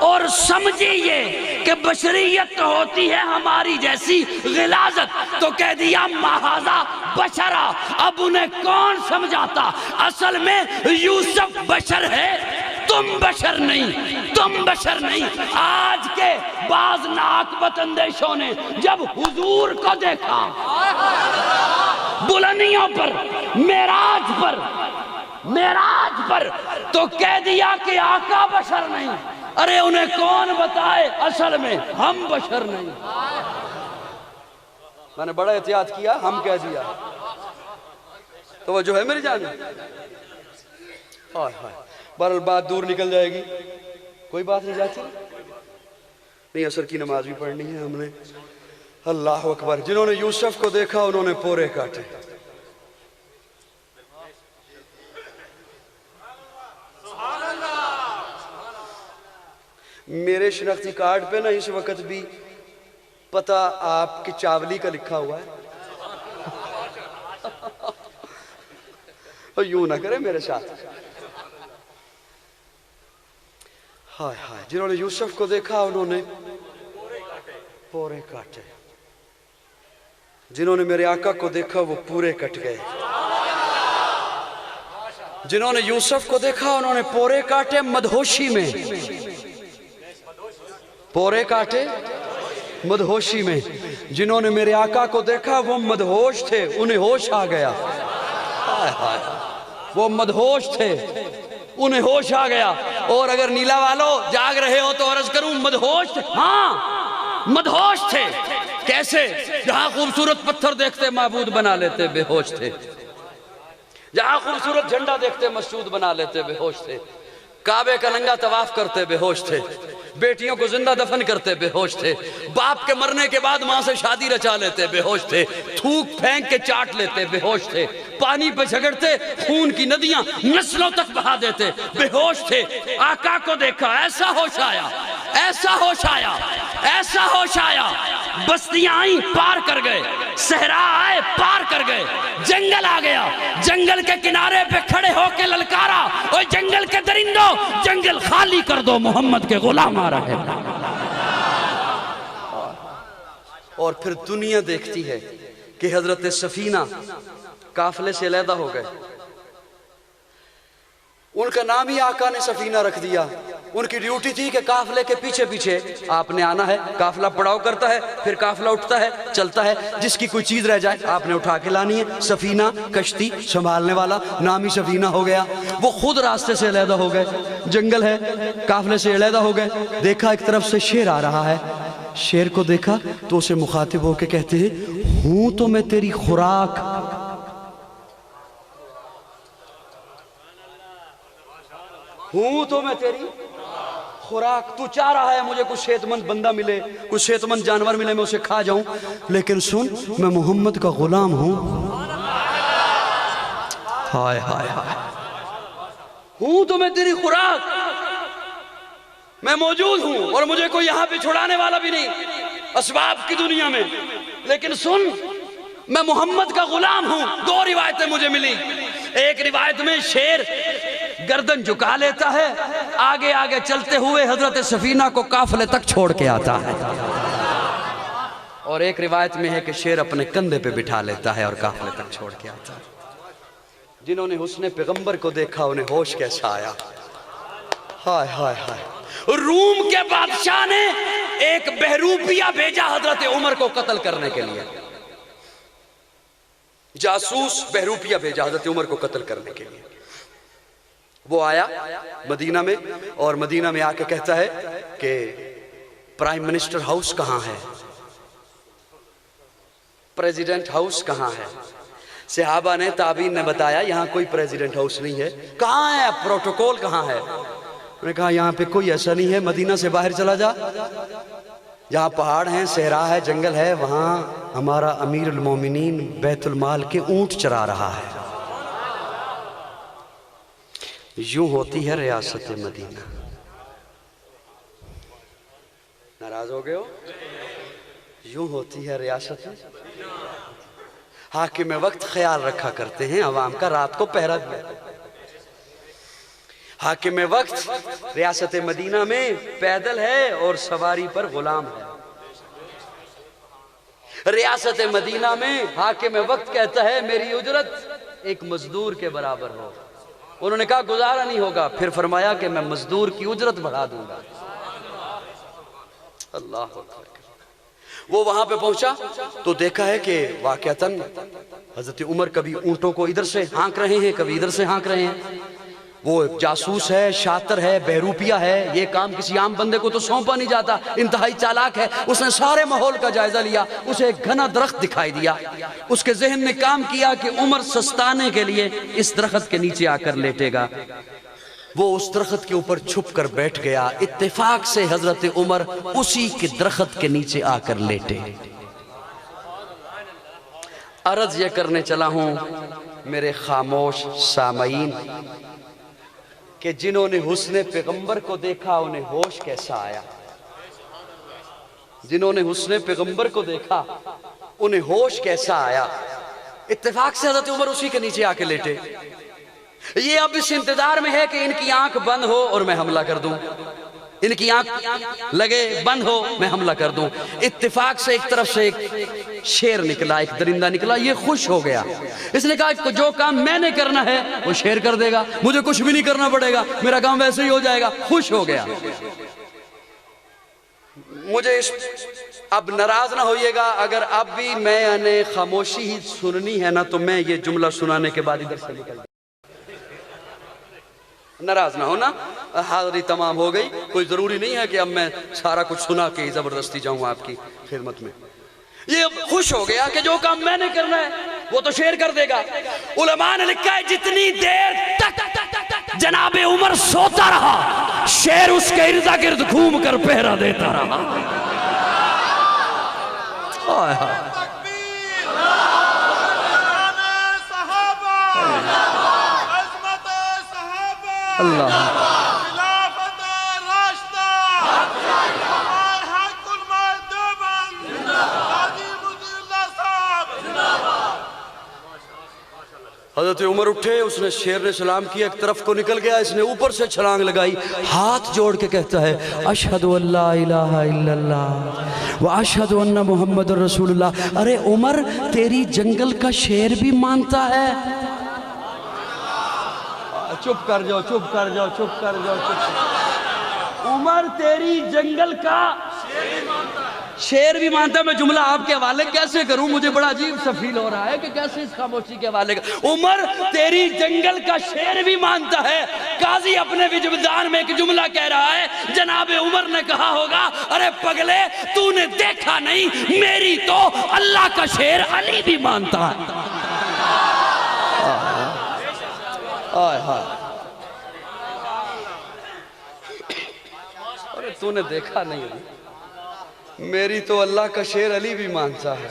اور سمجھیے کہ بشریت تو ہوتی ہے ہماری جیسی غلاظت، تو کہہ دیا مہذا بشرا۔ اب انہیں کون سمجھاتا؟ اصل میں یوسف بشر ہے، تم بشر نہیں، تم بشر نہیں۔ آج کے بعض ناقبت اندیشوں نے جب حضور کو دیکھا بلندیوں پر، معراج پر، تو کہہ دیا کہ آقا بشر نہیں۔ ارے انہیں کون بتائے اصل میں ہم بشر نہیں۔ میں نے بڑا احتیاط کیا، ہم کہہ دیا، توجہ ہے میری جان؟ بہرحال بات دور نکل جائے گی، کوئی بات نہیں جاتی نہیں۔ عصر کی نماز بھی پڑھنی ہے ہم نے۔ اللہ اکبر۔ جنہوں نے یوسف کو دیکھا انہوں نے پورے کاٹے۔ میرے شناختی کارڈ پہ نا اس وقت بھی پتہ آپ کی چاولی کا لکھا ہوا ہے۔ یوں نہ کرے میرے ساتھ۔ ہائے ہائے، جنہوں نے یوسف کو دیکھا انہوں نے پورے کاٹے، جنہوں نے میرے آقا کو دیکھا وہ پورے کٹ گئے۔ جنہوں نے یوسف کو دیکھا انہوں نے پورے کاٹے مدہوشی میں، پورے کاٹے مدہوشی میں۔ جنہوں نے میرے آقا کو دیکھا وہ مدہوش تھے، انہیں ہوش آ گیا۔ وہ مدہوش تھے، انہیں ہوش آ گیا۔ اور اگر نیلا والو جاگ رہے ہو تو عرض کروں مدہوش تھے، ہاں مدہوش تھے۔ کیسے؟ جہاں خوبصورت پتھر دیکھتے معبود بنا لیتے، بے ہوش تھے۔ جہاں خوبصورت جھنڈا دیکھتے مسجود بنا لیتے، بے ہوش تھے۔ کعبے کا ننگا طواف کرتے، بے ہوش تھے۔ بیٹیوں کو زندہ دفن کرتے، بے ہوش تھے۔ باپ کے مرنے کے بعد ماں سے شادی رچا لیتے، بے ہوش تھے۔ تھوک پھینک کے چاٹ لیتے، بے ہوش تھے۔ پانی پہ جھگڑتے، خون کی ندیاں نسلوں تک بہا دیتے، بے ہوش تھے۔ آقا کو دیکھا، ایسا ہوش آیا، ایسا ہوش آیا، ایسا ہوش آیا۔ بستیاں آئیں پار کر گئے، صحرا آئے پار کر گئے، جنگل آ گیا، جنگل کے کنارے پہ کھڑے ہو کے للکارا، اوہ جنگل کے درندوں جنگل خالی کر دو، محمد کے غلام آ رہے ہیں۔ اور پھر دنیا دیکھتی ہے کہ حضرت سفینہ قافلے سے علیحدہ ہو گئے۔ ان کا نام ہی آقا نے سفینہ رکھ دیا۔ ان کی ڈیوٹی تھی کہ قافلے کے پیچھے پیچھے آپ نے آنا ہے، قافلہ پڑاؤ کرتا ہے، پھر قافلہ اٹھتا ہے، چلتا ہے، جس کی کوئی چیز رہ جائے آپ نے اٹھا کے لانی ہے۔ سفینہ کشتی سنبھالنے والا، نام ہی سفینہ ہو گیا۔ وہ خود راستے سے علیحدہ ہو گئے، جنگل ہے، قافلے سے علیحدہ ہو گئے۔ دیکھا ایک طرف سے شیر آ رہا ہے، شیر کو دیکھا تو اسے مخاطب ہو کے کہتے ہیں، ہوں تو میں تیری خوراک، ہوں تو میں تیری خوراک، تو چاہ رہا ہے مجھے کچھ صحت مند بندہ ملے، کچھ صحت مند جانور ملے، میں اسے کھا جاؤں، لیکن سن میں محمد کا غلام ہوں۔ ہائے ہائے ہائے، ہوں تو میں تیری خوراک، میں موجود ہوں اور مجھے کوئی یہاں پہ چھڑانے والا بھی نہیں اسباب کی دنیا میں، لیکن سن میں محمد کا غلام ہوں۔ دو روایتیں مجھے ملی، ایک روایت میں شیر گردن جھکا لیتا ہے، آگے آگے چلتے ہوئے حضرت سفینہ کو قافلے تک چھوڑ کے آتا ہے، اور ایک روایت میں ہے کہ شیر اپنے کندھے پہ بٹھا لیتا ہے اور قافلے تک چھوڑ کے آتا ہے۔ جنہوں نے حسن پیغمبر کو دیکھا انہیں ہوش کیسا آیا۔ ہائے ہائے ہائے، روم کے بادشاہ نے ایک بہروپیہ بھیجا حضرت عمر کو قتل کرنے کے لیے، جاسوس بہروپیہ بھیجا حضرت عمر کو قتل کرنے کے لیے۔ وہ آیا مدینہ میں اور مدینہ میں آ کے کہتا ہے کہ پرائم منسٹر ہاؤس کہاں ہے، پریزیڈنٹ ہاؤس کہاں ہے؟ صحابہ نے تابعین نے بتایا یہاں کوئی پریزیڈنٹ ہاؤس نہیں ہے۔ کہاں ہے پروٹوکول کہاں ہے؟ انہوں نے کہا یہاں پہ کوئی ایسا نہیں ہے، مدینہ سے باہر چلا جا، جہاں پہاڑ ہیں، صحرا ہے، جنگل ہے، وہاں ہمارا امیر المومنین بیت المال کے اونٹ چرا رہا ہے۔ یوں ہوتی ہے ریاست مدینہ۔ ناراض ہو گئے ہو؟ یوں ہوتی ہے ریاست۔ حاکم وقت خیال رکھا کرتے ہیں عوام کا، رات کو پہرا دیا۔ حاکم وقت ریاست مدینہ میں پیدل ہے اور سواری پر غلام ہے. ریاست مدینہ میں حاکم وقت کہتا ہے میری اجرت ایک مزدور کے برابر ہو. انہوں نے کہا گزارا نہیں ہوگا. پھر فرمایا کہ میں مزدور کی اجرت بڑھا دوں گا. اللہ اکبر. وہ وہاں پہ پہنچا تو دیکھا ہے کہ واقعتاً حضرت عمر کبھی اونٹوں کو ادھر سے ہانک رہے ہیں کبھی ادھر سے ہانک رہے ہیں. وہ جاسوس ہے, شاطر ہے, بہروپیہ ہے. یہ کام کسی عام بندے کو تو سونپا نہیں جاتا. انتہائی چالاک ہے. اس نے سارے ماحول کا جائزہ لیا. اسے ایک گھنا درخت دکھائی دیا. اس کے ذہن نے کام کیا کہ عمر سستانے کے لیے اس درخت کے نیچے آ کر لیٹے گا. وہ اس درخت کے اوپر چھپ کر بیٹھ گیا. اتفاق سے حضرت عمر اسی کے درخت کے نیچے آ کر لیٹے. عرض یہ کرنے چلا ہوں میرے خاموش سامعین کہ جنہوں نے حسن پیغمبر کو دیکھا انہیں ہوش کیسا آیا. جنہوں نے حسن پیغمبر کو دیکھا انہیں ہوش کیسا آیا. اتفاق سے حضرت عمر اسی کے نیچے آ کے لیٹے. یہ اب اس انتظار میں ہے کہ ان کی آنکھ بند ہو اور میں حملہ کر دوں. ان کی آنکھ لگے بند ہو میں حملہ کر دوں. اتفاق سے ایک طرف سے ایک شیر نکلا, ایک درندہ نکلا. یہ خوش ہو گیا. اس نے کہا کہ جو کام میں نے کرنا ہے وہ شیر کر دے گا, مجھے کچھ بھی نہیں کرنا پڑے گا, میرا کام ویسے ہی ہو جائے گا. خوش ہو گیا. مجھے اب ناراض نہ ہوئیے گا اگر اب بھی میں نے خاموشی ہی سننی ہے نا تو میں یہ جملہ سنانے کے بعد ادھر سے نکل جائے. ناراض نہ ہونا. حاضری تمام ہو گئی. کوئی ضروری نہیں ہے کہ اب میں سارا کچھ سنا کے زبردستی جاؤں آپ کی خدمت میں. یہ خوش ہو گیا کہ جو کام میں نے کرنا ہے وہ تو شیر کر دے گا. علماء نے لکھا ہے جتنی دیر تک جناب عمر سوتا رہا شیر اس کے ارد گرد گھوم کر پہرا دیتا رہا. اللہ حضرت عمر اٹھے. اس نے شیر نے سلام کیا, ایک طرف کو نکل گیا. اس نے اوپر سے چھلانگ لگائی, ہاتھ جوڑ کے کہتا ہے اشہد ان لا الہ الا اللہ واشہد ان محمد رسول اللہ. ارے عمر تیری جنگل کا شیر بھی مانتا ہے. چپ کر جاؤ, چپ کر جاؤ, چپ کر جاؤ, چپ. عمر تیری جنگل کا شیر بھی مانتا ہے. میں جملہ آپ کے حوالے کیسے کروں, مجھے بڑا عجیب سا فیل ہو رہا ہے کہ کیسے اس خاموشی کے حوالے کر. عمر تیری جنگل کا شیر بھی مانتا ہے. قاضی اپنے وجدان میں ایک جملہ کہہ رہا ہے. جناب عمر نے کہا ہوگا ارے پگلے تو نے دیکھا نہیں, میری تو اللہ کا شیر علی بھی مانتا ہے. ارے تو نے دیکھا نہیں, میری تو اللہ کا شیر علی بھی مانتا ہے.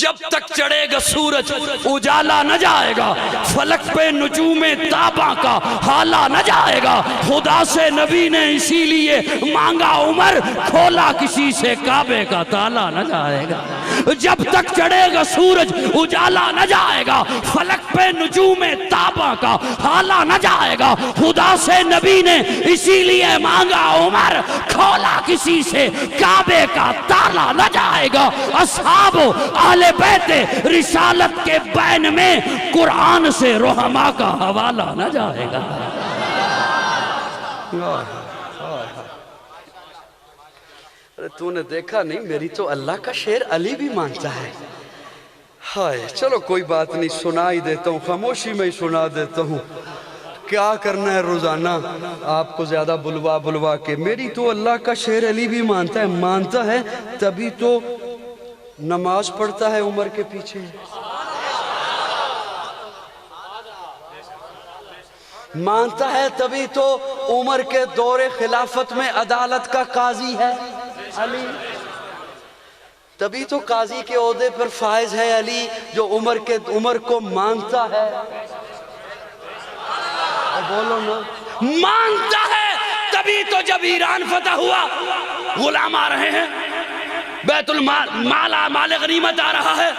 جب تک چڑھے گا سورج اجالا نہ جائے گا, فلک پہ نجوم تاباں کا حالا نہ جائے گا. خدا سے نبی نے اسی لیے مانگا عمر, کھولا کسی سے کعبے کا تالا نہ جائے گا. جب تک چڑھے گا سورج اجالا نہ جائے گا, فلک پہ نجوم تاباں کا حالا نہ جائے گا. خدا سے نبی نے اسی لیے مانگا عمر, کھولا کسی سے کعبے کا تالا نہ جائے گا. اصحاب اہل بیت رسالت کے بین میں قرآن سے رحماء کا حوالہ نہ جائے گا. ارے تو نے دیکھا نہیں, میری تو اللہ کا شیر علی بھی مانتا ہے. ہائے چلو کوئی بات نہیں, سنا ہی دیتا ہوں, خاموشی میں ہی سنا دیتا ہوں. کیا کرنا ہے روزانہ آپ کو زیادہ بلوا بلوا کے. میری تو اللہ کا شیر علی بھی مانتا ہے. مانتا ہے تبھی تو نماز پڑھتا ہے عمر کے پیچھے. مانتا ہے تبھی تو عمر کے دور خلافت میں عدالت کا قاضی ہے علی. تبھی تو قاضی کے عہدے پر فائز ہے علی, جو عمر کو مانتا ہے. بولو نا, مانتا ہے تبھی تو جب ایران فتح ہوا غلام آ رہے ہیں, بیت مال غنیمت آ رہا ہے,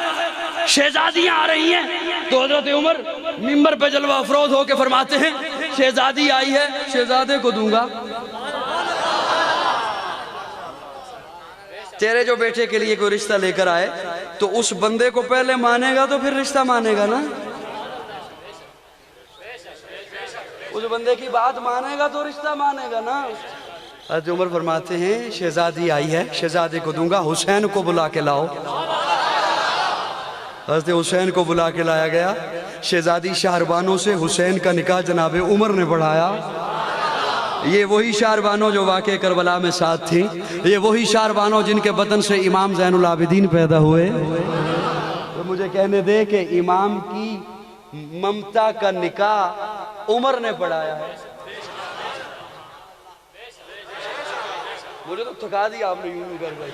شہزادیاں آ رہی ہیں, تو حضرت عمر منبر پہ جلوہ افروز ہو کے فرماتے ہیں شہزادی آئی ہے شہزادے کو دوں گا. تیرے جو بیٹے کے لیے کوئی رشتہ لے کر آئے تو اس بندے کو پہلے مانے گا تو پھر رشتہ مانے گا نا. اس بندے کی بات مانے گا تو رشتہ مانے گا نا. حضرت عمر فرماتے ہیں شہزادی آئی ہے شہزادے کو دوں گا, حسین کو بلا کے لاؤ. حضرت حسین کو بلا کے لایا گیا. شہزادی شہربانوں سے حسین کا نکاح جناب عمر نے بڑھایا. یہ وہی شہربانوں جو واقع کربلا میں ساتھ تھیں, یہ وہی شہربانوں جن کے بدن سے امام زین العابدین پیدا ہوئے. تو مجھے کہنے دے کہ امام کی ممتا کا نکاح عمر نے پڑھایا ہے. مجھے تو تھکا دیا آپ نے یوں کر گئی.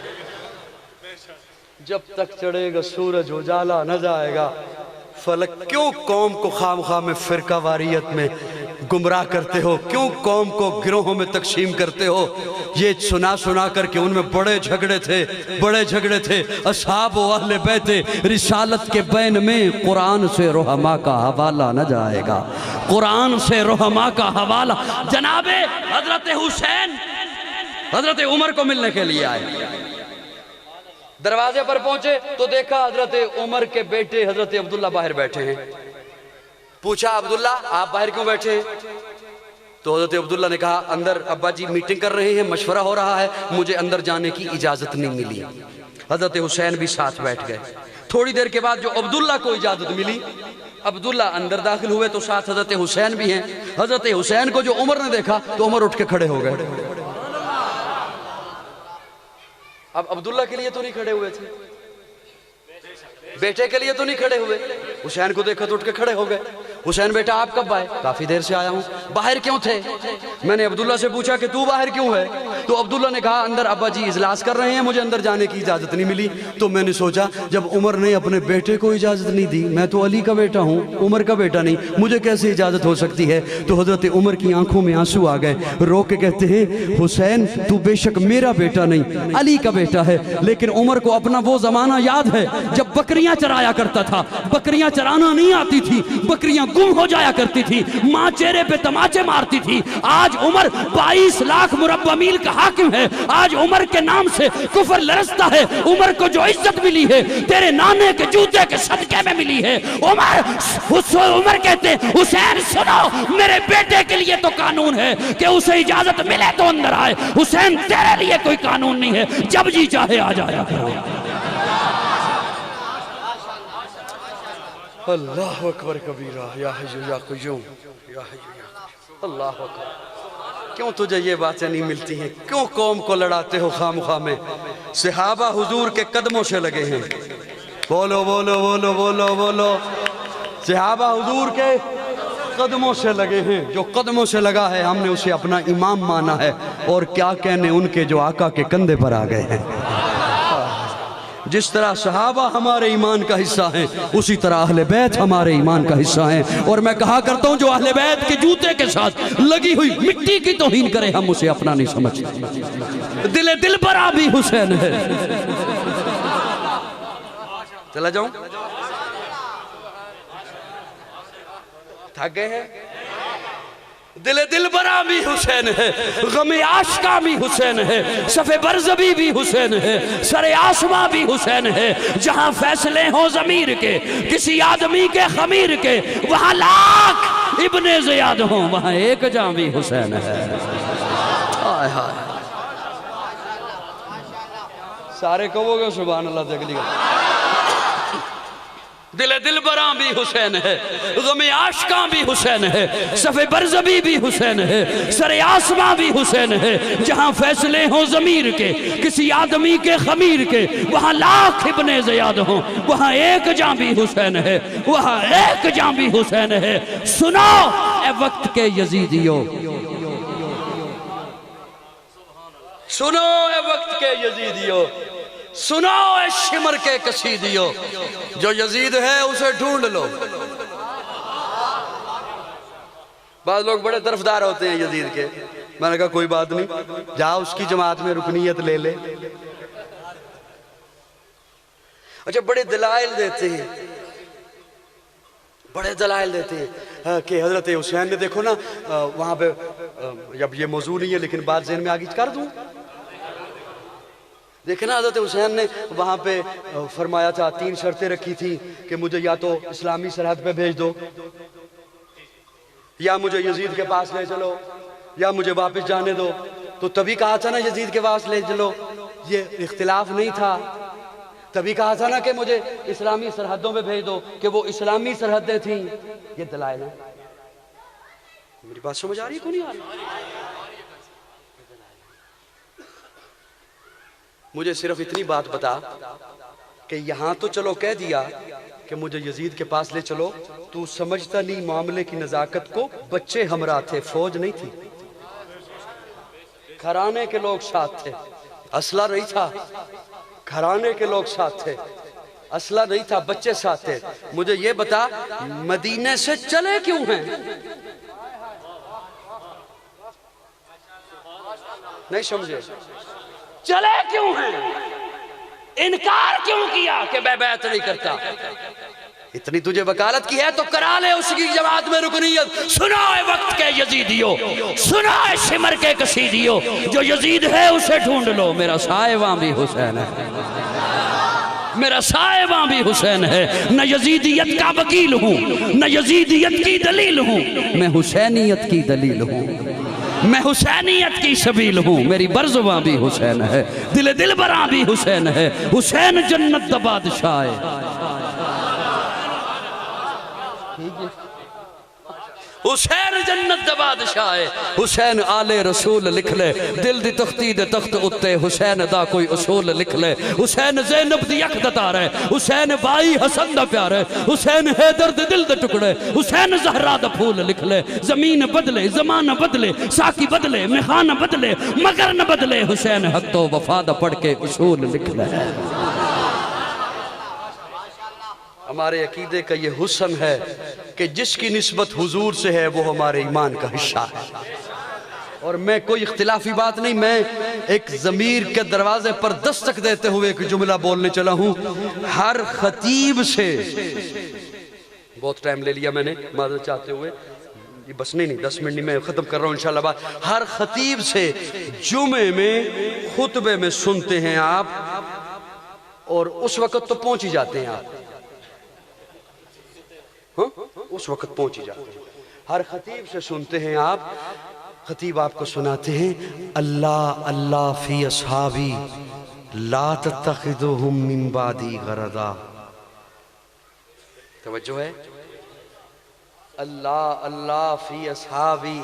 جب تک چڑھے گا سورج اجالا نہ جائے گا فلک. کیوں قوم کو خام خواہ میں فرقہ واریت میں گمراہ کرتے ہو؟ کیوں قوم کو گروہوں میں تقسیم کرتے ہو؟ یہ سنا سنا کر کے ان میں بڑے جھگڑے تھے. اصحاب و اہل بیت رسالت کے بین میں قرآن سے رحماء کا حوالہ نہ جائے گا. قرآن سے رحماء کا حوالہ. جناب حضرت حسین حضرت عمر کو ملنے کے لیے آئے. دروازے پر پہنچے تو دیکھا حضرت عمر کے بیٹے حضرت عبداللہ باہر بیٹھے ہیں. پوچھا عبداللہ آپ باہر کیوں بیٹھے ہیں؟ تو حضرت عبداللہ نے کہا اندر ابا جی میٹنگ کر رہے ہیں, مشورہ ہو رہا ہے, مجھے اندر جانے کی اجازت نہیں ملی. حضرت حسین بھی ساتھ بیٹھ گئے. تھوڑی دیر کے بعد جو عبداللہ کو اجازت ملی, عبداللہ اندر داخل ہوئے تو ساتھ حضرت حسین بھی ہیں. حضرت حسین کو جو عمر نے دیکھا تو عمر اٹھ کے کھڑے ہو گئے. اب عبداللہ کے لیے تو نہیں کھڑے ہوئے تھے, بیٹے کے لیے تو نہیں کھڑے ہوئے. حسین کو دیکھا تو اٹھ کے کھڑے ہو گئے. حسین بیٹا آپ کب آئے؟ کافی دیر سے آیا ہوں. باہر کیوں تھے؟ میں نے عبداللہ سے پوچھا کہ تو باہر کیوں ہے؟ تو عبداللہ نے کہا اندر ابا جی اجلاس کر رہے ہیں, مجھے اندر جانے کی اجازت نہیں ملی. تو میں نے سوچا جب عمر نے اپنے بیٹے کو اجازت نہیں دی, میں تو علی کا بیٹا ہوں, عمر کا بیٹا نہیں, مجھے کیسے اجازت ہو سکتی ہے؟ تو حضرت عمر کی آنکھوں میں آنسو آ گئے. رو کے کہتے ہیں حسین تو بے شک میرا بیٹا نہیں علی کا بیٹا ہے, لیکن عمر کو اپنا وہ زمانہ یاد ہے جب بکریاں چرایا کرتا تھا. بکریاں چرانا نہیں آتی تھی, بکریاں گم ہو جایا کرتی تھی, ماں چہرے پہ تماچے مارتی تھی. آج عمر 22 لاکھ مربع میل کا حاکم ہے. آج عمر کے نام سے کفر لرزتا ہے. عمر کو جو عزت ملی ہے تیرے نانے کے جوتے کے صدقے میں ملی ہے. عمر کہتے ہیں حسین سنو, میرے بیٹے کے لیے تو قانون ہے کہ اسے اجازت ملے تو اندر آئے. حسین تیرے لیے کوئی قانون نہیں ہے, جب جی چاہے آ جایا کرو. اللہ اکبر کبیرہ یا حی یا قیوم یا حی یا قیوم. اللہ اکبر. کیوں تجھے یہ باتیں نہیں ملتی ہیں؟ کیوں قوم کو لڑاتے ہو خام خواہ میں؟ صحابہ حضور کے قدموں سے لگے ہیں. بولو بولو بولو بولو بولو. صحابہ حضور کے قدموں سے لگے ہیں. جو قدموں سے لگا ہے ہم نے اسے اپنا امام مانا ہے. اور کیا کہنے ان کے جو آقا کے کندھے پر آ گئے ہیں. جس طرح صحابہ ہمارے ایمان کا حصہ ہیں, اسی طرح اہل بیت ہمارے ایمان کا حصہ ہیں. اور میں کہا کرتا ہوں جو اہل بیت کے جوتے کے ساتھ لگی ہوئی مٹی کی توہین کرے ہم اسے اپنا نہیں سمجھتے. دل برا بھی حسین ہے. چلا جاؤں؟ تھک گئے ہیں؟ دل برا بھی حسین ہے, غم عاشقاں بھی حسین ہے, صف برزبی بھی حسین ہے, سر آسماں بھی حسین ہے. جہاں فیصلے ہوں ضمیر کے کسی آدمی کے خمیر کے, وہاں لاکھ ابن زیاد ہوں وہاں ایک جاں بھی حسین ہے. آئے ہائے. سارے کہو گے سبحان اللہ تکلی گا. دل براں بھی حسین ہے, غم عاشقاں بھی حسین ہے, صف برزبی بھی حسین ہے, سر آسماں بھی حسین ہے. جہاں فیصلے ہوں ضمیر کے کسی آدمی کے خمیر کے, وہاں لاکھ ابن زیاد ہوں وہاں ایک جاں بھی حسین ہے, وہاں ایک جاں بھی حسین ہے. سنو اے وقت کے یزیدیو, سنو اے وقت کے یزیدیو, سنو اے شمر کے قصیدیو. جو یزید ہے اسے ڈھونڈ لو. بعض لوگ بڑے طرفدار ہوتے ہیں یزید کے. میں نے کہا کوئی بات نہیں, جا اس کی جماعت میں رکنیت لے لے. اچھا بڑے دلائل دیتے ہیں, بڑے دلائل دیتے ہیں کہ حضرت حسین نے دیکھو نا وہاں پہ جب یہ موضوع نہیں ہے لیکن بات ذہن میں آگے کر دوں دیکھنا حضرت حسین نے وہاں پہ فرمایا تھا 3 شرطیں رکھی تھی کہ مجھے یا تو اسلامی سرحد پہ بھیج دو یا مجھے یزید کے پاس لے چلو یا مجھے واپس جانے دو تو تبھی کہا تھا نا یزید کے پاس لے چلو یہ اختلاف نہیں تھا تبھی کہا تھا نا کہ مجھے اسلامی سرحدوں پہ بھیج دو کہ وہ اسلامی سرحدیں تھیں یہ دلائل ہیں میری بات سمجھ آ رہی ہے کیوں نہیں آ رہی مجھے صرف اتنی بات بتا کہ یہاں تو چلو کہہ دیا کہ مجھے یزید کے پاس لے چلو تو سمجھتا نہیں معاملے کی نزاکت کو بچے ہمراہ تھے فوج نہیں تھی گھرانے کے لوگ ساتھ تھے اسلحہ نہیں تھا گھرانے کے لوگ ساتھ تھے اسلحہ نہیں تھا بچے ساتھ تھے مجھے یہ بتا مدینے سے چلے کیوں ہیں نہیں سمجھے چلے کیوں ہیں انکار کیوں کیا کہ میں بیعت نہیں کرتا اتنی تجھے وکالت کی ہے تو کرا لے اس کی جماعت میں رکنیت سنائے وقت کے یزیدیو سنائے شمر کے قصیدیو جو یزید ہے اسے ڈھونڈ لو میرا سائباں بھی حسین ہے میرا سائباں بھی حسین ہے نہ یزیدیت کا وکیل ہوں نہ یزیدیت کی دلیل ہوں میں حسینیت کی دلیل ہوں میں حسینیت کی سبیل ہوں میری برزواں بھی حسین ہے دل براں بھی حسین ہے حسین جنت دا بادشاہ ہے حسین جنت دا بادشاہ ہے حسین آل رسول لکھ لے دل دی تختی دے تخت اتے حسین دا کوئی اصول لکھ لے حسین زینب دی یک دتار ہے حسین بائی حسن دا پیار ہے حسین حیدر دے دل دے ٹکڑے حسین زہرا دا پھول لکھ لے زمین بدلے زمانہ بدلے ساکی بدلے میخانہ بدلے مگر نہ بدلے حسین حق تو وفا دا پڑھ کے اصول لکھ لے ہمارے عقیدے کا یہ حسن ہے کہ جس کی نسبت حضور سے ہے وہ ہمارے ایمان کا حصہ ہے اور میں کوئی اختلافی بات نہیں میں ایک ضمیر کے دروازے پر دستک دیتے ہوئے ایک جملہ بولنے چلا ہوں ہر خطیب سے بہت ٹائم لے لیا میں نے معذرت چاہتے ہوئے بس نہیں 10 منٹ نہیں میں ختم کر رہا ہوں انشاءاللہ بات ہر خطیب سے جمعے میں خطبے میں سنتے ہیں آپ اور اس وقت تو پہنچ ہی جاتے ہیں آپ اس وقت پہنچی جاتے ہیں ہر خطیب سے سنتے ہیں آپ خطیب آپ کو سناتے ہیں اللہ اللہ فی اصحابی لا تتخذوہم من بعدی غرضا توجہ ہے اللہ اللہ فی اصحابی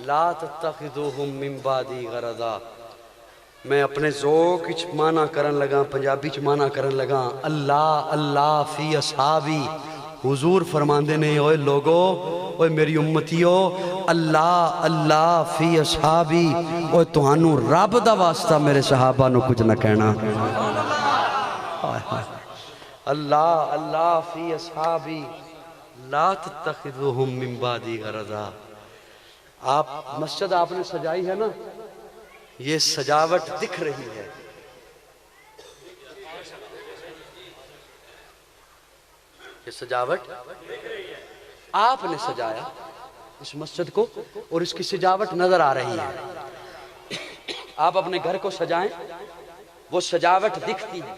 لا تتخذوہم من بعدی غرضا میں اپنے ذوق اچ مانا کرن لگا پنجابی چ مانا کرن لگا اللہ اللہ فی اصحابی حضور فرماندے نے اوے لوگو اوے میری امتیو اللہ اللہ فی اصحابی اوے توہانو رب دا واسطہ میرے صحابہ نو کچھ نہ کہنا اللہ اللہ فی اصحابی لا تتخذوہم من بعدی غرضا آپ مسجد آپ نے سجائی ہے نا یہ سجاوٹ دکھ رہی ہے یہ سجاوٹ آپ نے سجایا اس مسجد کو اور اس کی سجاوٹ نظر آ رہی ہے آپ اپنے گھر کو سجائیں وہ سجاوٹ دکھتی ہے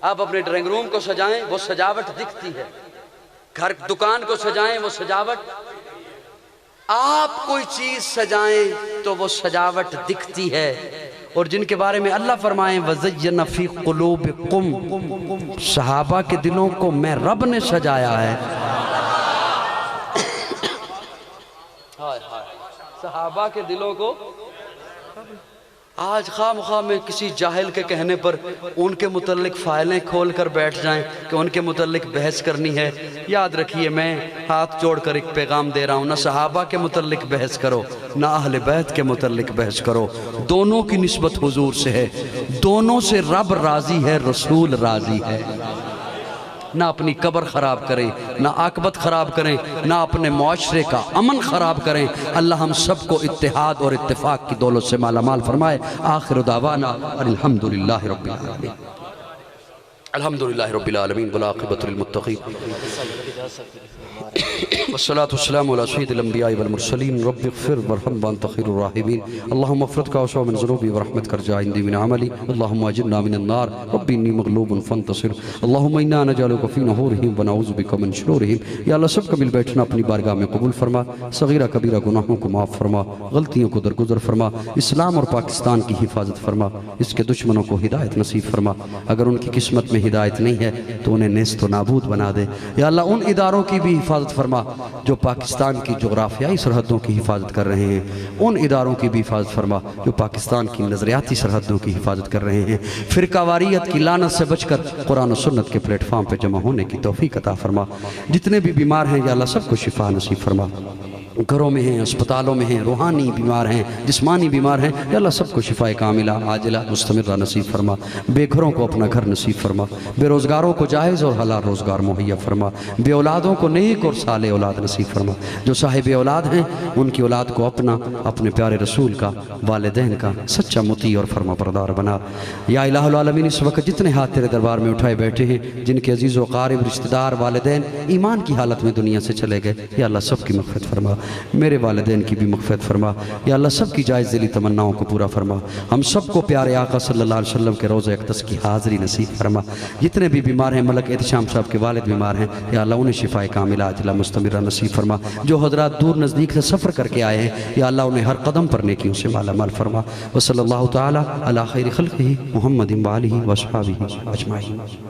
آپ اپنے ڈرائنگ روم کو سجائیں وہ سجاوٹ دکھتی ہے گھر دکان کو سجائیں وہ سجاوٹ آپ کوئی چیز سجائیں تو وہ سجاوٹ دکھتی ہے اور جن کے بارے میں اللہ فرمائیں وَزَيَّنَ فِي قُلُوبِكُمْ صحابہ کے دلوں کو میں رب نے سجایا ہے صحابہ کے دلوں کو آج خواہ مخواہ میں کسی جاہل کے کہنے پر ان کے متعلق فائلیں کھول کر بیٹھ جائیں کہ ان کے متعلق بحث کرنی ہے یاد رکھیے میں ہاتھ جوڑ کر ایک پیغام دے رہا ہوں نہ صحابہ کے متعلق بحث کرو نہ اہل بیت کے متعلق بحث کرو دونوں کی نسبت حضور سے ہے دونوں سے رب راضی ہے رسول راضی ہے نہ اپنی قبر خراب کریں نہ عاقبت خراب کریں نہ اپنے معاشرے کا امن خراب کریں اللہ ہم سب کو اتحاد اور اتفاق کی دولت سے مالا مال فرمائے آخر دعوانا الحمدللہ رب العالمین الحمدللہ رب العالمین والعاقبۃ للمتقین والصلاة والسلام على سید الانبیاء والمرسلین رب اغفر ورحم وانت خیر الراحمین اللہم افرد کا وشو من ذنوبی ورحمت کر جا اندی من عملی اللہم اجرنا من النار رب انی مغلوب فانتصر اللہم انا نجعلک فی نحورہم ونعوذ بک من شرورہم یا اللہ سب کا مل بیٹھنا اپنی بارگاہ میں قبول فرما صغیرہ کبیرہ گناہوں کو معاف فرما غلطیوں کو درگزر فرما اسلام اور پاکستان کی حفاظت فرما اس کے دشمنوں کو ہدایت نصیب فرما اگر ان کی قسمت میں ہدایت نہیں ہے تو انہیں نیست و نابود بنا دے یا اللہ ان اداروں کی بھی حفاظت فرما جو پاکستان کی جغرافیائی سرحدوں کی حفاظت کر رہے ہیں ان اداروں کی بھی حفاظت فرما جو پاکستان کی نظریاتی سرحدوں کی حفاظت کر رہے ہیں فرقہ واریت کی لعنت سے بچ کر قرآن و سنت کے پلیٹ فارم پہ جمع ہونے کی توفیق عطا فرما جتنے بھی بیمار ہیں یا اللہ سب کو شفا نصیب فرما گھروں میں ہیں اسپتالوں میں ہیں روحانی بیمار ہیں جسمانی بیمار ہیں یا اللہ سب کو شفا کاملہ عاجلہ مستمرہ نصیب فرما بے گھروں کو اپنا گھر نصیب فرما بے روزگاروں کو جائز اور حلال روزگار مہیا فرما بے اولادوں کو نیک اور صالح اولاد نصیب فرما جو صاحب اولاد ہیں ان کی اولاد کو اپنے پیارے رسول کا والدین کا سچا مطیع اور فرما بردار بنا یا الہ العالمین اس وقت جتنے ہاتھ تیرے دربار میں اٹھائے بیٹھے ہیں جن کے عزیز و قارب رشتہ دار والدین ایمان کی حالت میں دنیا سے چلے گئے یا اللہ سب کی مغفرت فرما میرے والدین کی بھی مغفرت فرما یا اللہ سب کی جائز دلی تمناؤں کو پورا فرما ہم سب کو پیارے آقا صلی اللہ علیہ وسلم کے روضہ اقدس کی حاضری نصیب فرما جتنے بھی بیمار ہیں ملک احتشام صاحب کے والد بیمار ہیں یا اللہ انہیں شفا کاملہ عاجلہ مستمرہ نصیب فرما جو حضرات دور نزدیک سے سفر کر کے آئے ہیں یا اللہ انہیں ہر قدم پر نیکیوں سے مالا مال فرما وصلی اللہ تعالی علی خیر خلقہ محمد وآلہ وصحبہ اجمعین.